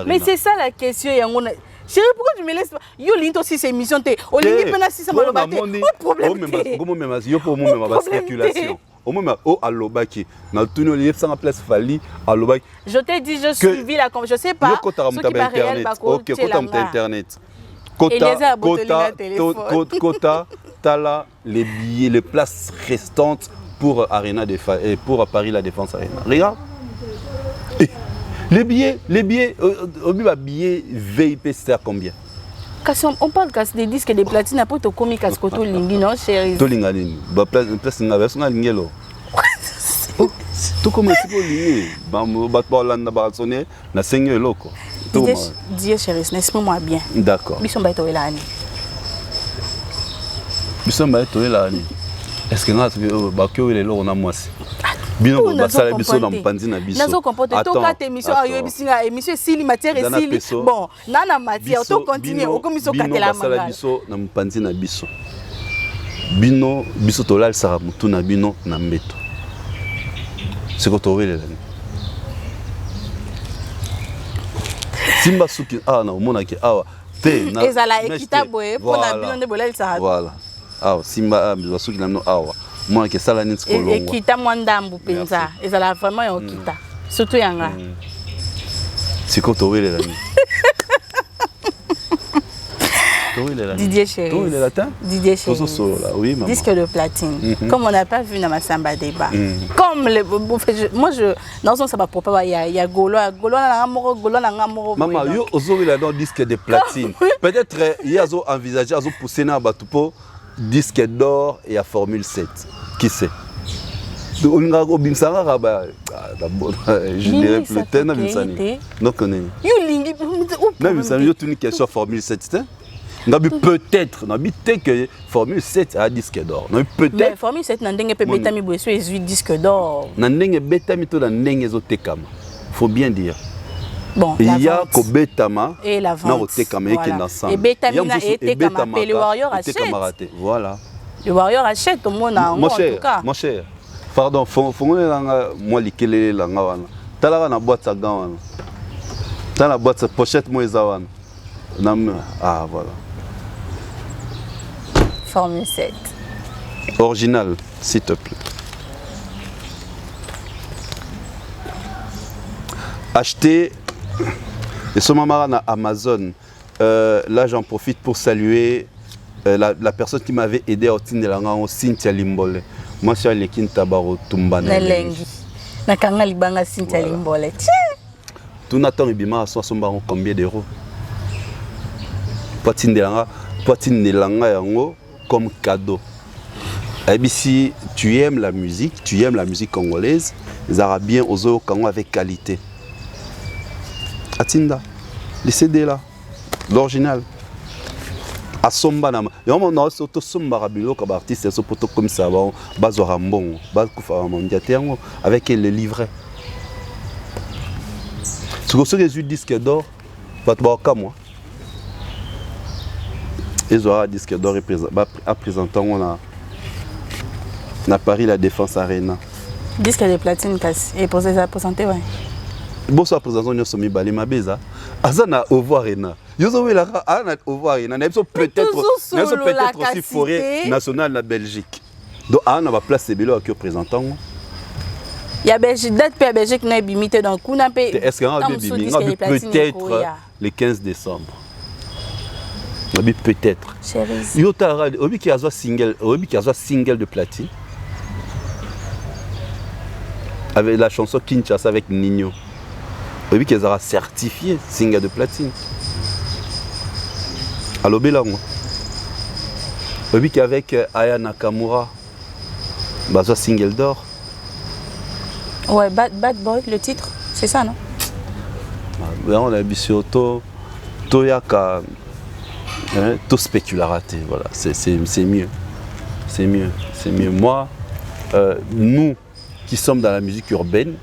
Mais c'est ça la question. Chérie, pourquoi tu me laisses pas? Yo, l'into aussi, c'est émission. Au limite, maintenant, si ça m'a lobaté. Au problème. Au moment où à Lobaki, dans le tunnel, il y a place Fali à Lobaki. Je t'ai dit, je suivi la conversation. Je ne sais pas. Ce qui est réel, ok, quand Internet. Quota, Tala, les billets, les places restantes pour Arena et pour Paris La Défense Arena. Regarde. Les billets, billets VIP, c'est à combien? On parle des disques de platine, après tu as commis Kaskoto Lingi, non chérie? Tu as dit, place n'a Lingi. Tout comme si vous lignez, na seigneur loko. Dis chérie, laisse-moi bien. D'accord. Bisson ba to elani. Bisson ba to elani. Est-ce que nga ba ko ile lo na mwasi? Bino ba sala biso na mpanzi na biso. Nazo comporter to ka émission ayo bisinga émission sili matière et sili. Bon, nana matière to continuer au komiso katela manga. Sala biso na mpanzi na biso. Bino biso to la sara mutu na bino na mbeto. C'est quoi tu veux Simba Suki, na umona ki awa te na ezala équitable pour na bino de bolel ça. Voilà. Simba Suki na no awa. Moi ki sala nitsi kolongo. Équita mwandambu penza. Ezala vraiment yokita. Surtout yanga. C'est quoi tu veux Didier Chéri. Didier Chéri. Oui, maman. Disque de platine. Comme on n'a pas vu dans Massamba Débat. Comme moi, dans son ça va propre, il y a Golo na ngamoro. Maman, yo ozo il a dans disque de platine. Peut-être il y a envisagé à pousser na batupo disque d'or et à Formule 7. Qui sait? On a go bimsanga raba. Je dirais peut-être na bimsani. Non connais. Yo lingi. Na bimsani yo tuni question Formule 7. Peut-être, que Formule 7 a disque d'or. Peut-être. Mais Formule 7 n'a pas bétami boisson et 8 disque d'or. N'a pas bétami to na ndenge zo tekama. Faut bien dire. Bon, il y a ko bétama et la vente. Na ko tekama et qui ensemble. Et bétami na été comme le Warrior achète. Voilà. Le Warrior achète au monde en tout cas. Mon cher. Pardon, faut nga moi likele la nga wana. Tala na boîte sa gant wana. Dans la boîte pochette moi ezawana. Ah voilà. Formule 7. Original, s'il te plaît. Acheter et ce moment à Amazon. Là, j'en profite pour saluer la personne qui m'avait aidé à obtenir de l'angle, Cynthia Limbole. Moi, je suis allé à Baro Tumbana. Nakanga libanga Cynthia Limbole. Tout n'attend ibima à 60 baron combien d'euros? Poitine de l'anga yango comme cadeau. Et si tu aimes la musique congolaise, les Arabiens osent Congo avec qualité. Atinda, les CD là, l'original. À Somba nama. Yoma na soto Somba rabilo comme artiste so poto comme ça ba bazo rambon, ba kufa mondiateur avec les livrets. Ce que ce disque d'or, va te voir comme moi. Ils auront un disque d'or à présenter à Paris la Défense Arena. Disque de platine et pour ça présenté ouais. Bon ça présentation nous sommes balé ma beza. Azana Ovo Arena. Yo zo la ana Ovo Arena, peut-être aussi forêt nationale de Belgique. Donc on va place Sebelo qui représentant. Il y a Belgique date pour Belgique n'a limité donc on a est-ce qu'on a peut-être le 15 décembre. Peut-être. Chérie. Yo tara obi qui a single de platine. Avec la chanson Kinshasa avec Nino. Oui, qu'ils aura certifié single de platine. Allo Belango. Oui, qu'avec Aya Nakamura, bah, single d'or. Ouais, Bad Boy, le titre, c'est ça, non? On a vu sur Toyaka, tout spécularaté, voilà, c'est mieux. C'est mieux, c'est mieux. Moi, nous qui sommes dans la musique urbaine,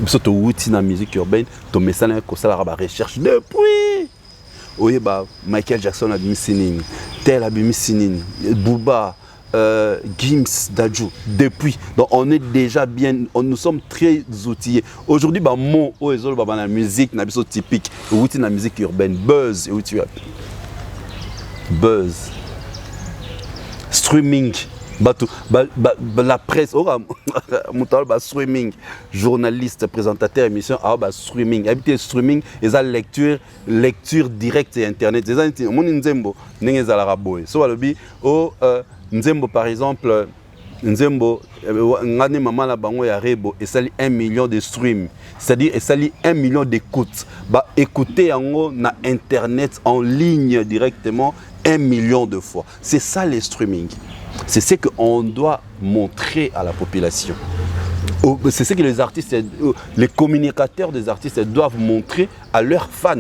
surtout dans la musique urbaine, tu mets ça dans la recherche depuis. Oui, bah, Michael Jackson a mis Sinin, Tel a mis Sinin, Booba, Gims, Dadju, depuis. Donc on est déjà bien, nous sommes très outillés. Aujourd'hui, bah, mon dans la musique, dans la typique, dans la musique urbaine, buzz, buzz, streaming. La presse, streaming, journaliste, présentateur, émission, streaming. Habiter streaming, et la lecture directe et internet. Par exemple, Nzembo, maman la bango ya rebo, et ça 1 million de streams. C'est-à-dire, et ça 1 million d'écoutes. Écouter na internet en ligne directement 1 million de fois. C'est ça les streaming. C'est ce qu'on doit montrer à la population. C'est ce que les artistes, les communicateurs des artistes doivent montrer à leurs fans.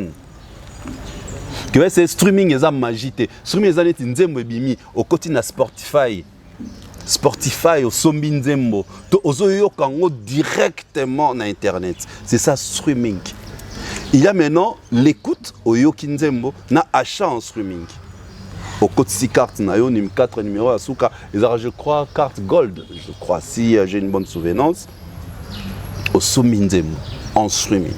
Que c'est streaming et ça magie. Streaming et ça nzembo bimi au quotidien Spotify. Spotify au sombi nzembo. To ozoyo kango directement na internet. C'est ça streaming. Il y a maintenant l'écoute au yoki nzembo na achat en streaming. Au code 6 cartes, 4 numéros à Souka, je crois carte gold, je crois, si j'ai une bonne souvenance, au Sominzem, en streaming.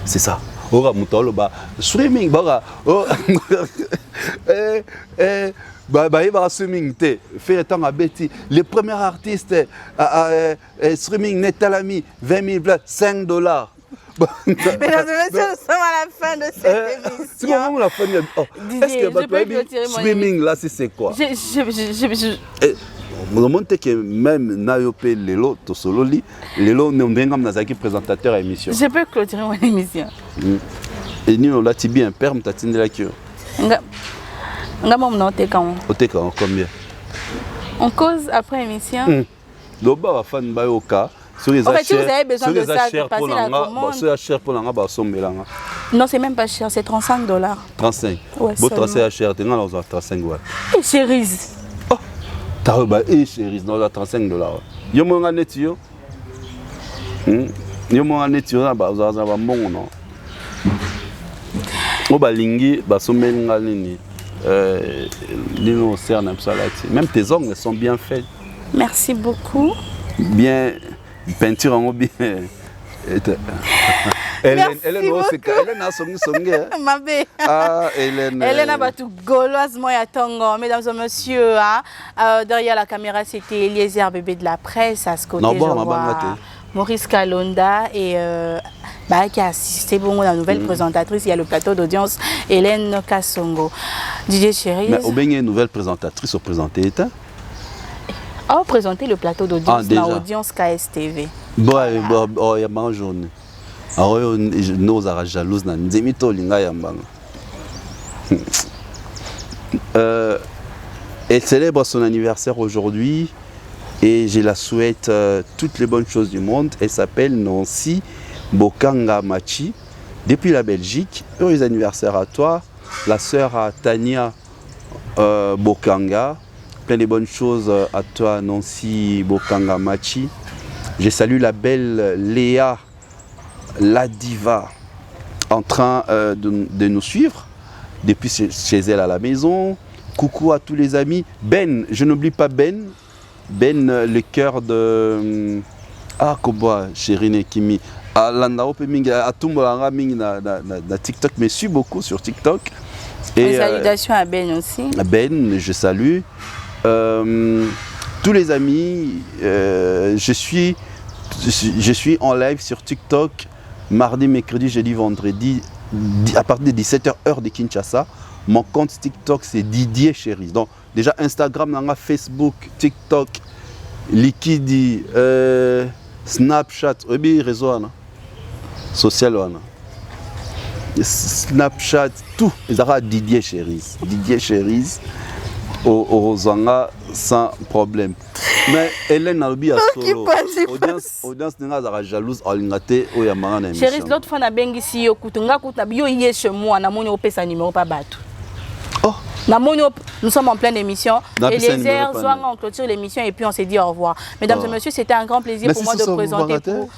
C'est ça. Ora Moutolo, streaming, streaming, fait temps à Betty. Les premiers artistes, streaming, Netalami, 20 000, $5. Mesdames et messieurs, nous sommes à la fin de cette émission. C'est comment la fin de Est-ce que streaming là, c'est quoi? Vous montrez que même Nayope Lelo, Tosololi, Lelo Néondengam Nazaki présentateur à l'émission. Je peux clôturer mon émission. Et nous, là, tu bien perme, tu as tenu la cure. Combien? On cause après l'émission. Loba va fan bayoka. En fait, si vous avez besoin de ça, passez la commande. Non, c'est même pas cher, c'est $35. 35. Ouais, bon, 35 cher, tu as 35 dollars. Et chérise. Oh, tu as chérise, non, $35. Yo mon net yo. Yo mon net yo, vous avez un bon non. Au balingi, basomenga nini. Même tes ongles sont bien faits. Merci beaucoup. Bien. Peinture en bien. Hélène a son ma belle. Ah, Hélène. Hélène a battu gauloise moya tongo. Mesdames et messieurs, derrière la caméra, c'était Eliezer, bébé de la presse. À ce côté, je vois Maurice Kalonda et qui a assisté pour la nouvelle présentatrice. Il y a le plateau d'audience, Hélène Kassongo. DJ Chérie. Mais au bien une nouvelle présentatrice au présenté. Oh, présenter le plateau d'audience dans l'audience KSTV. Bon, il y a une journée. Alors, nous sommes jaloux. Elle célèbre son anniversaire aujourd'hui et je la souhaite toutes les bonnes choses du monde. Elle s'appelle Nancy Bokanga Machi, depuis la Belgique. Heureux anniversaire à toi, la sœur à Tania Bokanga. Plein de bonnes choses à toi, Nancy Bokanga Machi. Je salue la belle Léa, la diva, en train de nous suivre. depuis chez elle à la maison. Coucou à tous les amis. Ben, je n'oublie pas Ben. Ben, le cœur de... Ah, Koboa, Chérine Kimi. À TikTok, mais je suis beaucoup sur TikTok. Et salutations à Ben aussi. Ben, je salue. Tous les amis, je suis en live sur TikTok mardi, mercredi, jeudi, vendredi à partir de 17h heure de Kinshasa. Mon compte TikTok c'est Didier Chéris. Donc déjà Instagram, Facebook, TikTok, Liquidi, Snapchat, réseau social, Snapchat, tout. Ils ont Didier Chéris. Didier Chéris. Au Zanga sans problème. Mais Hélène Nalobi a solo. Audience n'est jalouse à l'ingate au Yamana. Chérie, l'autre fois, on a bien ici, yo kutunga kuta bio yé chez moi, na moni opé sa numéro pas bateau. Oh. Nous sommes en pleine émission. Et les airs, on clôture l'émission et puis on s'est dit au revoir. Mesdames et messieurs, c'était un grand plaisir pour moi de présenter pour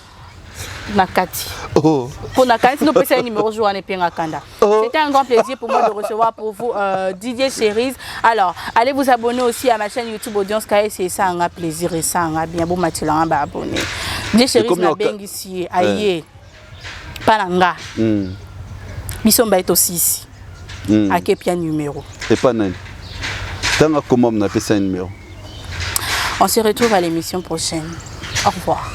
Nakati. Oh. Pour Nakati, nous passons un numéro jour en Epingakanda. C'était un grand plaisir pour moi de recevoir pour vous Didier Chéris. Alors, allez vous abonner aussi à ma chaîne YouTube Audience KS, c'est ça un plaisir et ça un bien beau Mathilde un abonné. Didier Chéris na bengi ici aïe. Pananga. Bisomba est aussi ici. À quel numéro? Et pas nan. Tant comment on appelle ça un numéro. On se retrouve à l'émission prochaine. Au revoir.